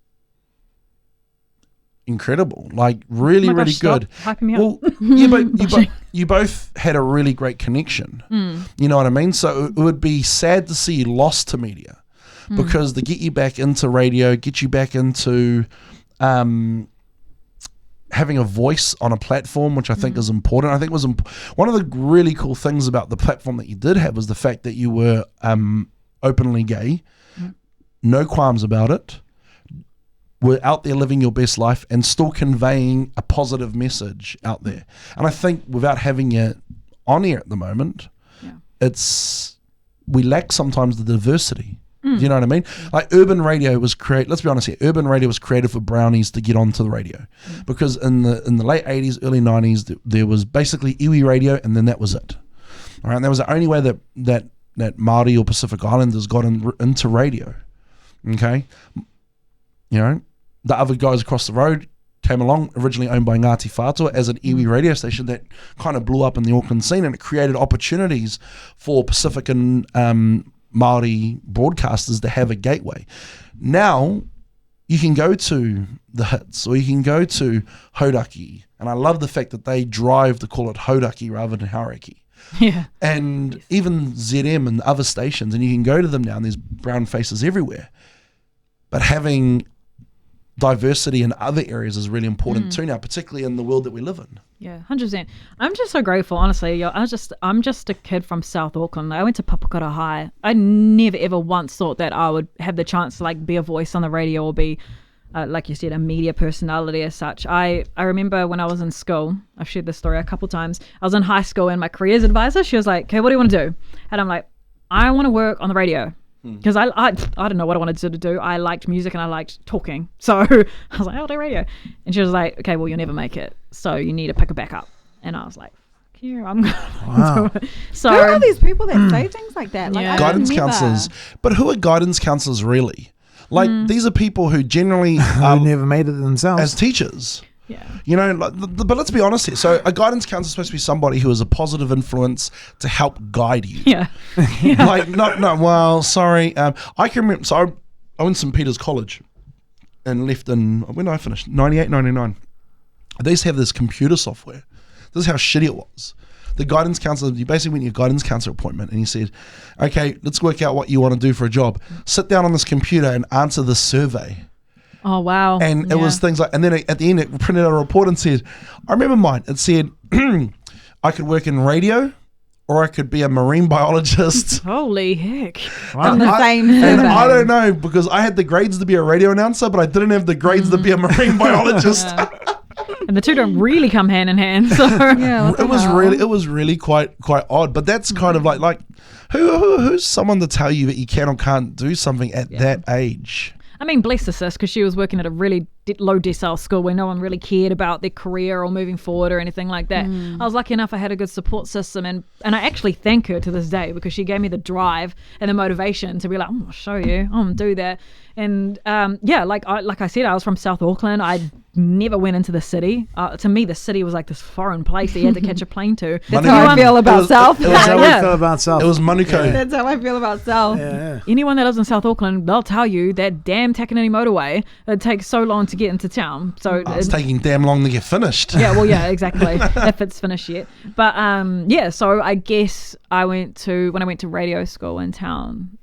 incredible, like really, Oh my really gosh, stop good. hyping me up. Well, yeah, but you both had a really great connection. You know what I mean? So it would be sad to see you lost to media, because to get you back into radio, get you back into having a voice on a platform, which I think is important. I think was one of the really cool things about the platform that you did have was the fact that you were openly gay, no qualms about it. Were out there living your best life and still conveying a positive message out there. And I think without having it on air at the moment, we lack sometimes the diversity. Do you know what I mean? Like urban radio was created. Let's be honest here. Urban radio was created for brownies to get onto the radio, because in the late 80s, early 90s, there was basically iwi radio, and then that was it. All right, and that was the only way that Māori or Pacific Islanders got into radio. Okay, you know, the other guys across the road came along, originally owned by Ngāti Whātua, as an iwi radio station that kind of blew up in the Auckland scene, and it created opportunities for Pacific and Māori broadcasters to have a gateway. Now you can go to the Hits, or you can go to Hauraki, and I love the fact that they drive to call it Hauraki rather than Hauraki. Yeah. And even ZM and other stations, and you can go to them now, and there's brown faces everywhere. But having diversity in other areas is really important too now, particularly in the world that we live in. Yeah, 100%. I'm just so grateful, honestly. I'm just a kid from South Auckland. I went to Papakura High. I never ever once thought that I would have the chance to like be a voice on the radio or be, like you said, a media personality as such. I remember when I was in school, I've shared this story a couple times. I was in high school, and my careers advisor, she was like, "Okay, what do you want to do?" And I'm like, "I want to work on the radio." Because I don't know what I wanted to do. I liked music and I liked talking. So I was like, I'll do radio. And she was like, okay, well, you'll never make it. So you need to pick a backup. And I was like, fuck you, I'm going to do it. So, who are these people that say things like that? Like, Yeah. Guidance counselors. But who are guidance counselors really? Like, these are people who generally Who never made it themselves. as teachers. yeah. You know, like, but let's be honest here. So a guidance counselor is supposed to be somebody who is a positive influence to help guide you. Yeah. Like, well, sorry. I can remember, so I went to St. Peter's College and left when did I finish? 98, 99. They used to have this computer software. This is how shitty it was. The guidance counselor, you basically went to your guidance counselor appointment and he said, okay, let's work out what you want to do for a job. Sit down on this computer and answer this survey. Oh, wow. And it was things like, and then at the end it printed out a report and said, I remember mine, it said, I could work in radio or I could be a marine biologist. Holy heck. on the same And survey. I don't know, because I had the grades to be a radio announcer, but I didn't have the grades to be a marine biologist. And the two don't really come hand in hand. So Yeah, what the hell? It was really quite odd. But that's kind of like who's someone to tell you that you can or can't do something at that age? I mean, bless the sis, because she was working at a really low decile school where no one really cared about their career or moving forward or anything like that. I was lucky enough I had a good support system, and I actually thank her to this day, because she gave me the drive and the motivation to be like, I'll show you, I'll do that. And like I said, I was from South Auckland. I never went into the city. To me, the city was like this foreign place that you had to catch a plane to. That's how I feel about South. That's how Yeah. we feel about South. It was Manukau. That's how I feel about South. Yeah. Anyone that lives in South Auckland, they'll tell you that damn Takanini motorway, it takes so long to get into town. So It's taking damn long to get finished. yeah, well, yeah, exactly. If it's finished yet. But so I guess when I went to radio school in town,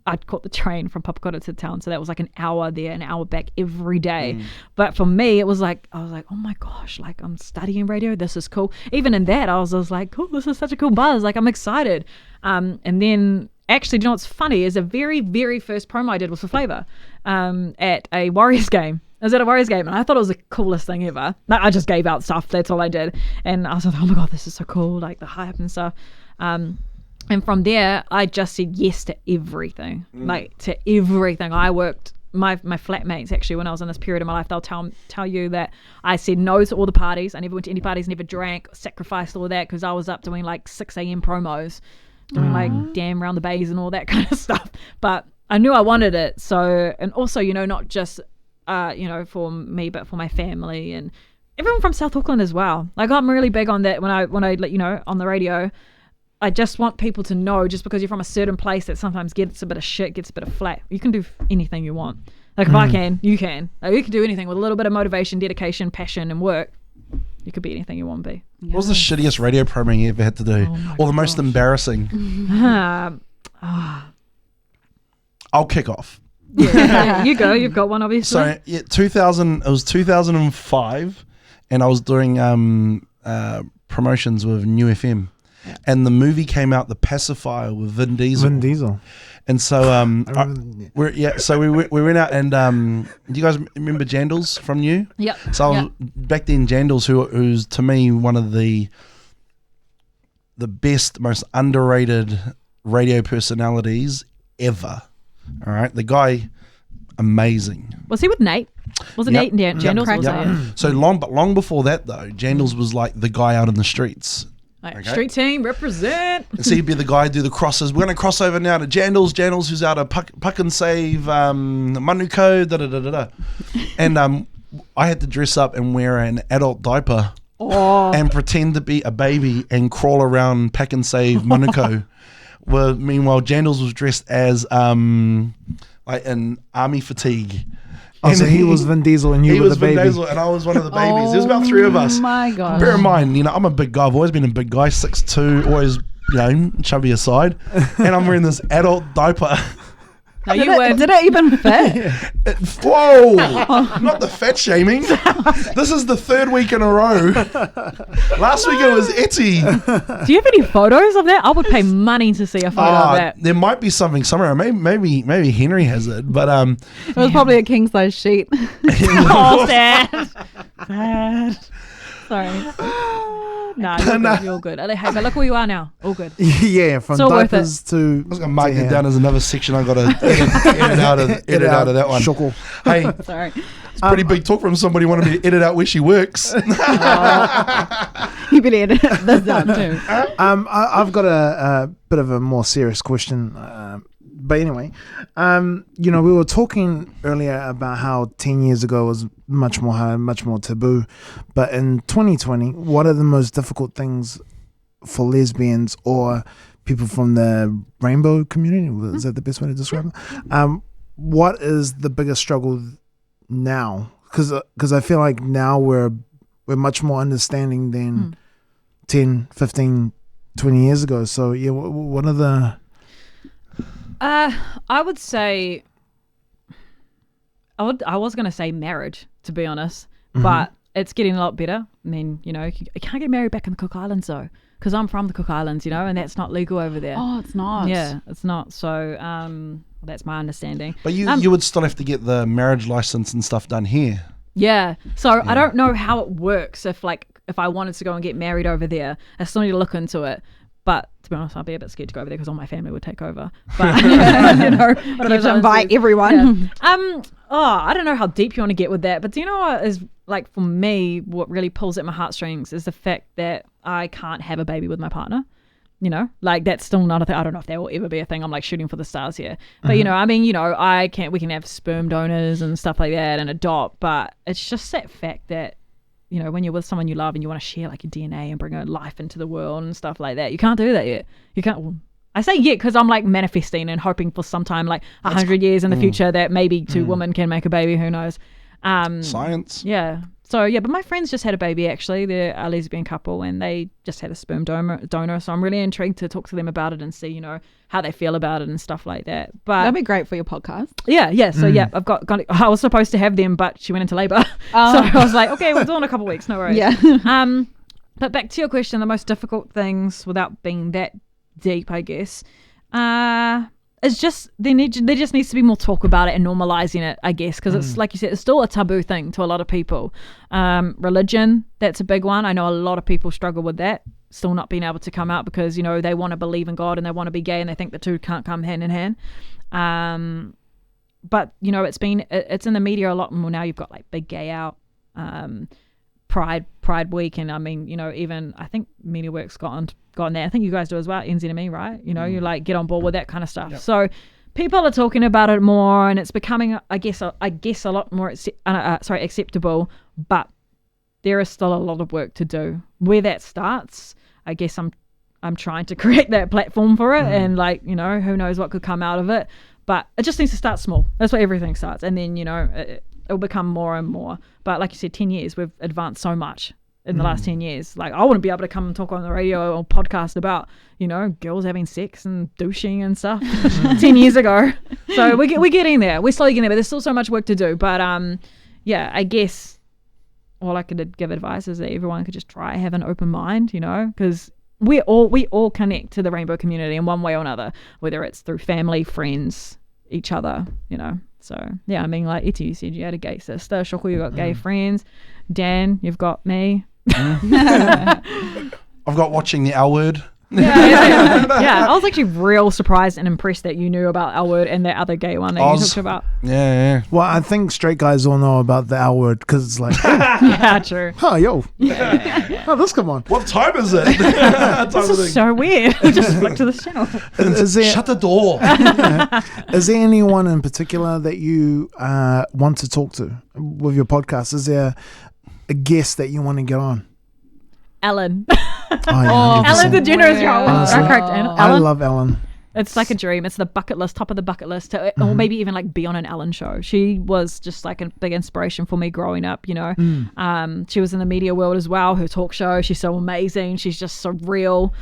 I'd caught the train from Papakura to town, so that was like an hour there, an hour back every day. But for me, it was like, I was like, oh my gosh, like I'm studying radio, this is cool. Even in that, I was like, cool, this is such a cool buzz, like I'm excited. And then actually, do you know what's funny is the very, very first promo I did was for Flavour at a Warriors game. I was at a Warriors game and I thought it was the coolest thing ever. Like, I just gave out stuff, that's all I did. And I was like, oh my God, this is so cool, like the hype and stuff. And from there, I just said yes to everything, like to everything. I worked, my flatmates actually, when I was in this period of my life, they'll tell you that I said no to all the parties. I never went to any parties, never drank, sacrificed all that, because I was up doing like 6 a.m. promos, doing like damn round the bays and all that kind of stuff. But I knew I wanted it. So, and also, not just, for me, but for my family and everyone from South Auckland as well. Like, I'm really big on that when I on the radio. I just want people to know, just because you're from a certain place that sometimes gets a bit of shit, gets a bit of flack, you can do anything you want. Like, if I can, you can. Like, you can do anything with a little bit of motivation, dedication, passion, and work. You could be anything you want to be. What was the shittiest radio promo you ever had to do? Or the most embarrassing? I'll kick off. Yeah, you go. You've got one, obviously. So, yeah, it was 2005, and I was doing promotions with New FM. And the movie came out, The Pacifier, with Vin Diesel. And so we went out and do you guys remember Jandals from New? Yep. So I was, back then, Jandals, who's to me one of the best, most underrated radio personalities ever. All right, the guy, amazing. Was he with Nate? Was it Yep. Nate and Jandals? Yep. Was it? Yeah. So long before that though, Jandals was like the guy out in the streets. Like, Okay. Street team, represent. So he'd be the guy do the crosses. We're going to cross over now to Jandals who's out of Puck and Save, Manuko, da-da-da-da-da. And I had to dress up and wear an adult diaper and pretend to be a baby and crawl around Pack and Save Manuko. Well, meanwhile, Jandals was dressed as like an army fatigue. Oh, so he was Vin Diesel and you were the baby. He was Vin Diesel and I was one of the babies. There's about 3 of us. Oh my gosh. Bear in mind, I'm a big guy. I've always been a big guy, 6'2", always, chubby aside. And I'm wearing this adult diaper. No, Did it even fit? Whoa! Not the fat shaming. This is the 3rd week in a row. Last week it was itty. Do you have any photos of that? I would pay money to see a photo of that. There might be something somewhere. Maybe Henry has it, but It was probably a king size sheet. Oh, sad. Sad. Sorry. No, you're good. Hey, but look where you are now. All good. Yeah, from So worth diapers to. I was gonna mark it down as another section. I got to edit out of that one. Shuckle. Hey, Sorry. it's pretty big talk from somebody wanting me to edit out where she works. You better edit this down too. I've got a bit of a more serious question. But anyway, we were talking earlier about how 10 years ago was much more hard, much more taboo. But in 2020, what are the most difficult things for lesbians or people from the rainbow community? Is that the best way to describe it? What is the biggest struggle now? Because I feel like now we're much more understanding than 10, 15, 20 years ago. So yeah, what are the... I would say, I was going to say marriage, to be honest, but it's getting a lot better. I mean, you can't get married back in the Cook Islands though, because I'm from the Cook Islands, and that's not legal over there. Oh, it's not. Yeah, it's not. So that's my understanding. But you would still have to get the marriage license and stuff done here. Yeah. So I don't know how it works if I wanted to go and get married over there. I still need to look into it. But to be honest, I'd be a bit scared to go over there because all my family would take over. But You have to invite everyone. Yeah. I don't know how deep you want to get with that, but do you know what is like for me? What really pulls at my heartstrings is the fact that I can't have a baby with my partner. That's still not a thing. I don't know if that will ever be a thing. I'm like shooting for the stars here, but we can have sperm donors and stuff like that and adopt, but it's just that fact that. When you're with someone you love and you want to share like your DNA and bring a life into the world and stuff like that, you can't do that yet. You can't. Well, I say yet because I'm like manifesting and hoping for sometime like 100 years in the future that maybe 2 women can make a baby. Who knows? Science. Yeah. So yeah, but my friends just had a baby actually. They're a lesbian couple and they just had a sperm donor. So I'm really intrigued to talk to them about it and see, how they feel about it and stuff like that. But That'd be great for your podcast. yeah. So yeah, I've got I was supposed to have them, but she went into labor. So I was like, okay, we'll do it in a couple of weeks. No worries. Yeah. But back to your question, the most difficult things without being that deep, I guess, it's just there just needs to be more talk about it and normalizing it, I guess, because it's like you said, it's still a taboo thing to a lot of people. Religion, that's a big one. I know a lot of people struggle with that, still not being able to come out because they want to believe in God and they want to be gay and they think the two can't come hand in hand. But it's in the media a lot more now. You've got like Big Gay Out, Pride Week, and I mean even I think MediaWorks got on there. I think you guys do as well, NZME, right? You like get on board with that kind of stuff. Yep. So people are talking about it more, and it's becoming, I guess, a lot more acceptable. But there is still a lot of work to do. Where that starts, I guess I'm trying to create that platform for it, and who knows what could come out of it. But it just needs to start small. That's where everything starts, and then it'll become more and more. But like you said, 10 years we've advanced so much. In the last 10 years, like I wouldn't be able to come and talk on the radio or podcast about girls having sex and douching and stuff 10 years ago. So we're getting there. We're slowly getting there, but there's still so much work to do. But I guess all I could give advice is that everyone could just try have an open mind, because we all connect to the rainbow community in one way or another, whether it's through family, friends, each other, So yeah, I mean, like Iti, you said you had a gay sister. Shoko, you got gay friends. Dan, you've got me. I've got watching the L Word. Yeah, I was actually real surprised and impressed that you knew about L Word and that other gay one that you talked about. Yeah. Well, I think straight guys all know about the L word because it's like, Yeah, true. oh, yo. Oh, this come on. What time is it? This is so weird. Just flick to the channel. Is there, Shut the door. is there anyone in particular that you want to talk to with your podcast? Is there a guest that you want to get on? Ellen. Oh, yeah, Ellen 100%. DeGeneres, y'all. Honestly, Correct. I Ellen. love Ellen. It's like a dream. It's the bucket list, top of the bucket list, or maybe even like be on an Ellen show. She was just like a big inspiration for me growing up, you know. She was in the media world as well, her talk show. She's so amazing. She's just so real.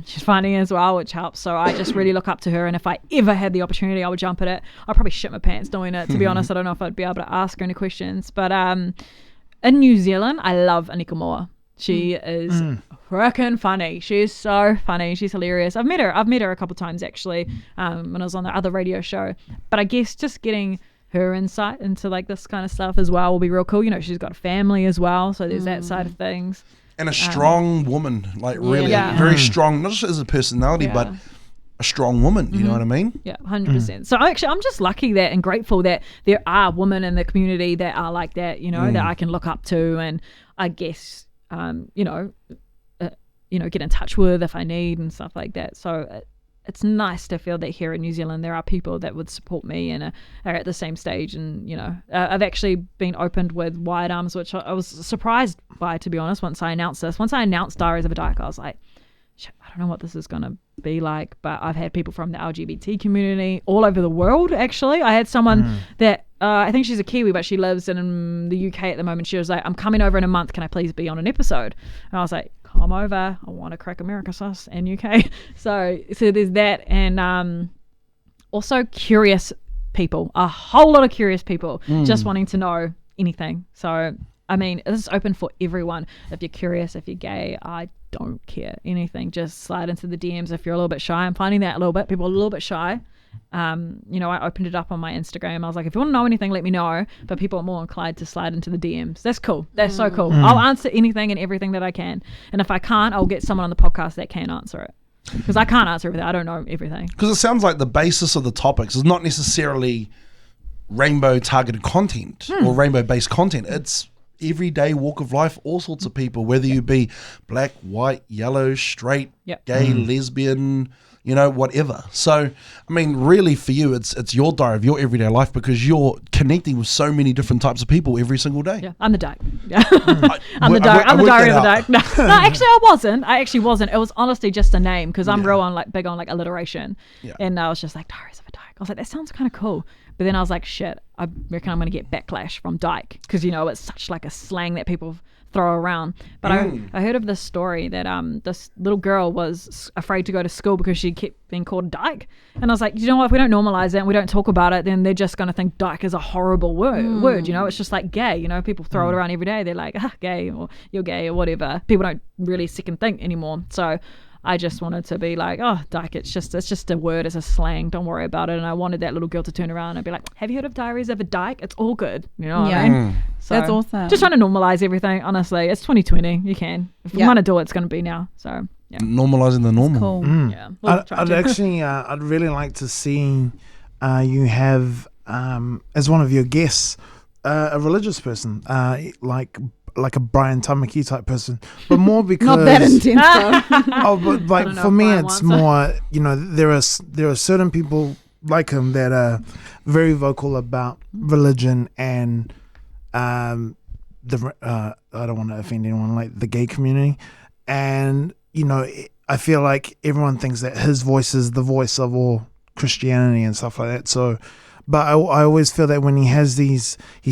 She's funny as well, which helps. So I just really look up to her. And if I ever had the opportunity, I would jump at it. I'd probably shit my pants doing it, to be honest. I don't know if I'd be able to ask her any questions. But in New Zealand, I love Anika Moa. She is freaking funny. She is so funny. She's hilarious. I've met her a couple of times actually when I was on the other radio show. But I guess just getting her insight into like this kind of stuff as well will be real cool. You know, she's got a family as well, so there's that side of things. And a strong woman, like really very strong, not just as a personality, but a strong woman. You know what I mean? Yeah, 100%. So actually, I'm just lucky that and grateful that there are women in the community that are like that. You know, that I can look up to, and I guess get in touch with if I need and stuff like that. So it's nice to feel that here in New Zealand there are people that would support me and are at the same stage. And I've actually been opened with wide arms, which I was surprised by, to be honest. Once I announced Diaries of a Dyke, I was like, shit, I don't know what this is going to be like. But I've had people from the LGBT community all over the world. Actually, I had someone that I think she's a Kiwi, but she lives in the UK at the moment. She was like, I'm coming over in a month, can I please be on an episode? And I was like, come over, I want to crack America sus and UK. So there's that. And also curious people, a whole lot of curious people just wanting to know anything. So I mean, this is open for everyone. If you're curious, if you're gay, I don't care anything. Just slide into the DMs if you're a little bit shy. I'm finding that a little bit. People are a little bit shy. I opened it up on my Instagram. I was like, if you want to know anything, let me know. But people are more inclined to slide into the DMs. That's cool. That's so cool. I'll answer anything and everything that I can. And if I can't, I'll get someone on the podcast that can answer it. Because I can't answer everything. I don't know everything. Because it sounds like the basis of the topics is not necessarily rainbow targeted content or rainbow based content. It's everyday walk of life, all sorts of people, whether you be black, white, yellow, straight, gay, lesbian, whatever. So, I mean, really for you, it's your diary of your everyday life because you're connecting with so many different types of people every single day. Yeah, I'm the Dyke. Yeah. I'm the diary of the Dyke. No, actually I wasn't. It was honestly just a name because I'm real on big on alliteration. Yeah. And I was just like, Diaries of a Dyke. I was like, that sounds kind of cool. But then I was like, shit, I reckon I'm going to get backlash from Dyke because, it's such like a slang that people throw around. But I heard of this story that this little girl was afraid to go to school because she kept being called Dyke. And I was like, you know what, if we don't normalize it and we don't talk about it, then they're just going to think Dyke is a horrible word. It's just like gay. People throw it around every day. They're like, gay, or you're gay or whatever. People don't really second think anymore. So I just wanted to be like, oh, Dyke, it's just a word, it's a slang, don't worry about it. And I wanted that little girl to turn around and be like, have you heard of Diaries of a Dyke? It's all good. You know what I mean? So that's awesome. Just trying to normalize everything, honestly. It's 2020. You can. If you want to do it, it's going to be now. So, yeah. Normalizing the normal. Cool. Yeah. I'd really like to see you have, as one of your guests, a religious person, like a Brian Tamaki type person, but more because not that intense. but like for me, it's more. There are certain people like him that are very vocal about religion and I don't want to offend anyone, like the gay community, and I feel like everyone thinks that his voice is the voice of all Christianity and stuff like that. So. But I always feel that when he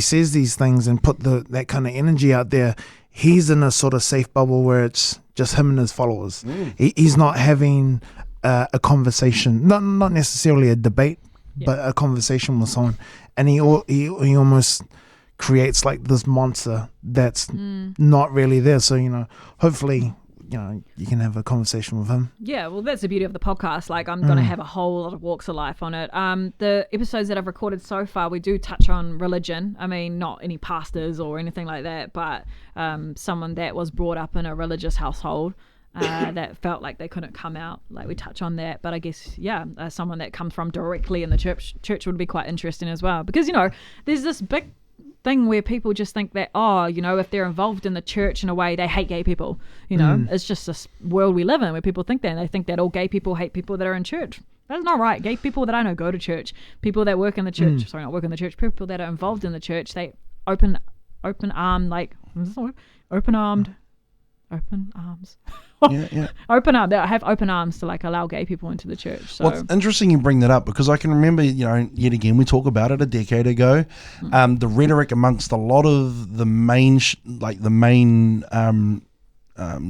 says these things and put that kind of energy out there, he's in a sort of safe bubble where it's just him and his followers. He's not having a conversation, not necessarily a debate, but a conversation with someone. And he almost creates like this monster that's not really there. So, hopefully, you can have a conversation with him. Yeah, well, that's the beauty of the podcast. Like, I'm going to have a whole lot of walks of life on it. The episodes that I've recorded so far, we do touch on religion. I mean, not any pastors or anything like that, but someone that was brought up in a religious household. that felt like they couldn't come out. Like we touch on that, but I guess someone that comes from directly in the church would be quite interesting as well, because there's this big thing where people just think that if they're involved in the church in a way, they hate gay people. It's just this world we live in where people think that, and they think that all gay people hate people that are in church. That's not right. Gay people that I know go to church. People that work in the church, sorry, not work in the church, people that are involved in the church, they open armed, open arms. Open arm. They have open arms to like allow gay people into the church. So. Well, it's interesting you bring that up, because I can remember, yet again, we talked about it a decade ago. The rhetoric amongst a lot of the main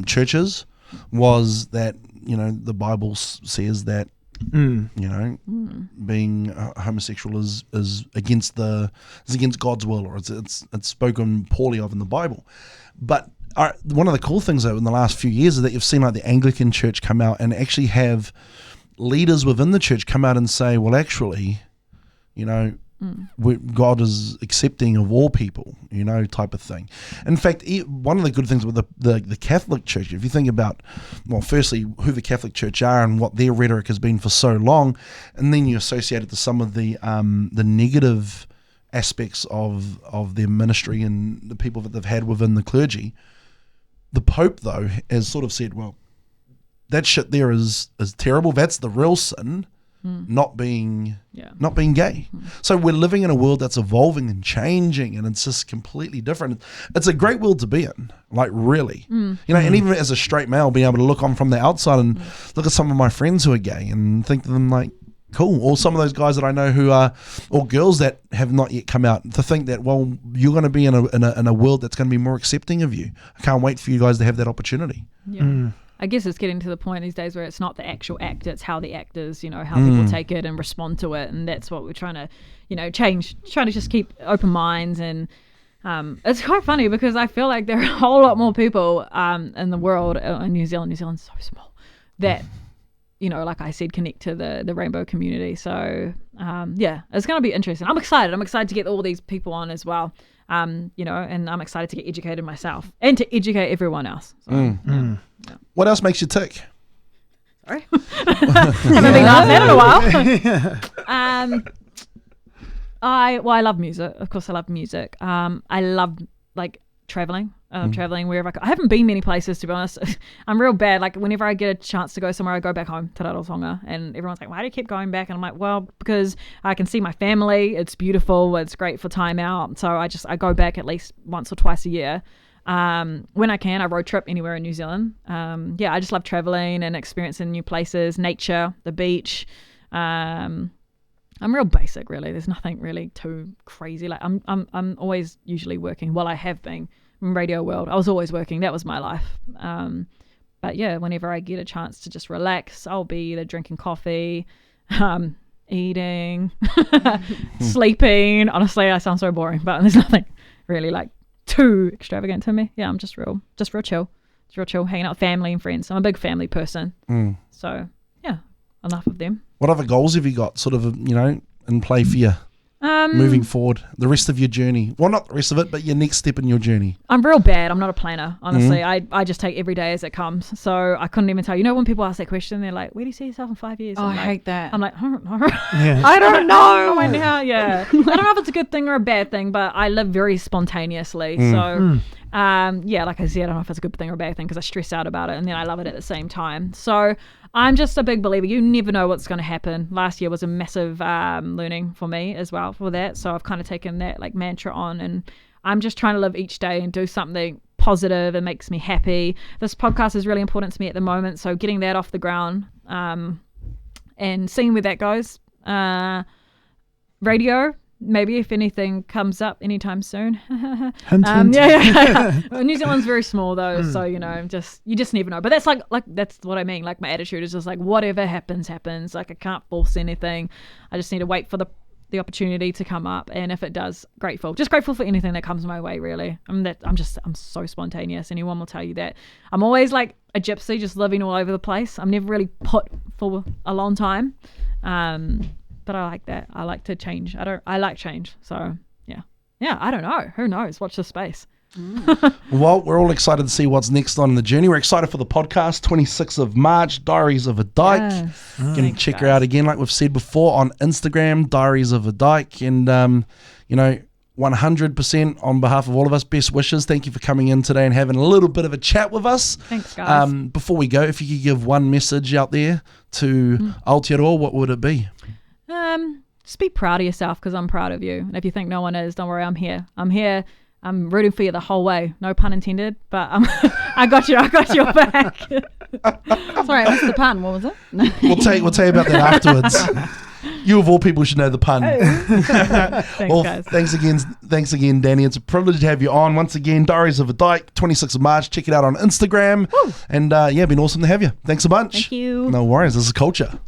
churches was that the Bible says that being homosexual is against God's will, or it's spoken poorly of in the Bible. But one of the cool things though in the last few years is that you've seen like the Anglican Church come out and actually have leaders within the church come out and say, well, actually, God is accepting of all people, type of thing. In fact, one of the good things with the Catholic Church, if you think about, well, firstly, who the Catholic Church are and what their rhetoric has been for so long, and then you associate it to some of the negative aspects of their ministry and the people that they've had within the clergy. The Pope, though, has sort of said, well, that shit there is terrible. That's the real sin. Not being gay. So we're living in a world that's evolving and changing, and it's just completely different. It's a great world to be in, like really. And even as a straight male, being able to look on from the outside and look at some of my friends who are gay and think to them like, cool. Or some of those guys that I know who are, or girls that have not yet come out, to think that, well, you're going to be in a world that's going to be more accepting of you. I can't wait for you guys to have that opportunity. Yeah. I guess it's getting to the point these days where it's not the actual act, it's how the act is, how people take it and respond to it. And that's what we're trying to, change, trying to just keep open minds. And it's quite funny because I feel like there are a whole lot more people in the world, in New Zealand. New Zealand's so small, that, like I said, connect to the rainbow community. So, it's going to be interesting. I'm excited. I'm excited to get all these people on as well. And I'm excited to get educated myself and to educate everyone else. So, What else makes you tick? Sorry. Haven't been asked that in a while. I love music. Of course, I love music. I love traveling. Traveling wherever I go. I haven't been many places, to be honest. I'm real bad. Like whenever I get a chance to go somewhere, I go back home to Rarotonga, and everyone's like, why do you keep going back? And I'm like, well, because I can see my family. It's beautiful. It's great for time out. So I go back at least once or twice a year. When I can, I road trip anywhere in New Zealand. I just love traveling and experiencing new places, nature, the beach. I'm real basic, really. There's nothing really too crazy. Like I'm always usually working. Well, I have been in radio world. I was always working. That was my life. But yeah, whenever I get a chance to just relax, I'll be either drinking coffee, eating, sleeping. Honestly, I sound so boring, but there's nothing really like too extravagant to me. Yeah, I'm just real chill. Just real chill, hanging out with family and friends. I'm a big family person. So yeah, enough of them. What other goals have you got sort of, in play for you moving forward, the rest of your journey? Well, not the rest of it, but your next step in your journey. I'm real bad. I'm not a planner, honestly. I just take every day as it comes. So I couldn't even tell. When people ask that question, they're like, where do you see yourself in 5 years? I hate that. I'm like, yeah. I don't know. Right now, yeah. I don't know if it's a good thing or a bad thing, but I live very spontaneously. So like I said, I don't know if it's a good thing or a bad thing because I stress out about it and then I love it at the same time. So I'm just a big believer. You never know what's going to happen. Last year was a massive learning for me as well for that. So I've kind of taken that like mantra on, and I'm just trying to live each day and do something positive and makes me happy. This podcast is really important to me at the moment. So getting that off the ground and seeing where that goes. Radio, maybe if anything comes up anytime soon. New Zealand's very small though, so you just never know. But that's like that's what I mean. Like my attitude is just like whatever happens. Like I can't force anything. I just need to wait for the opportunity to come up, and if it does, grateful. Just grateful for anything that comes my way. Really, I'm so spontaneous. Anyone will tell you that. I'm always like a gypsy, just living all over the place. I'm never really put for a long time. But I like that. I like to change. I like change. So yeah. I don't know. Who knows? Watch the space. Well, we're all excited to see what's next on in the journey. We're excited for the podcast, 26th of March, Diaries of a Dyke. Yes. You can Thanks, check her guys. out again, like we've said before, on Instagram, Diaries of a Dyke. And, 100% on behalf of all of us, best wishes. Thank you for coming in today and having a little bit of a chat with us. Thanks, guys. Before we go, if you could give one message out there to Aotearoa, what would it be? Just be proud of yourself, because I'm proud of you. And if you think no one is, don't worry, I'm here. I'm rooting for you the whole way. No pun intended, but I got you. I got your back. Sorry, I missed the pun. What was it? We'll tell you about that afterwards. You of all people should know the pun. Thanks, guys. Thanks again, Dani. It's a privilege to have you on once again. Diaries of a Dyke, 26th of March. Check it out on Instagram. Woo. And been awesome to have you. Thanks a bunch. Thank you. No worries. This is Kulture.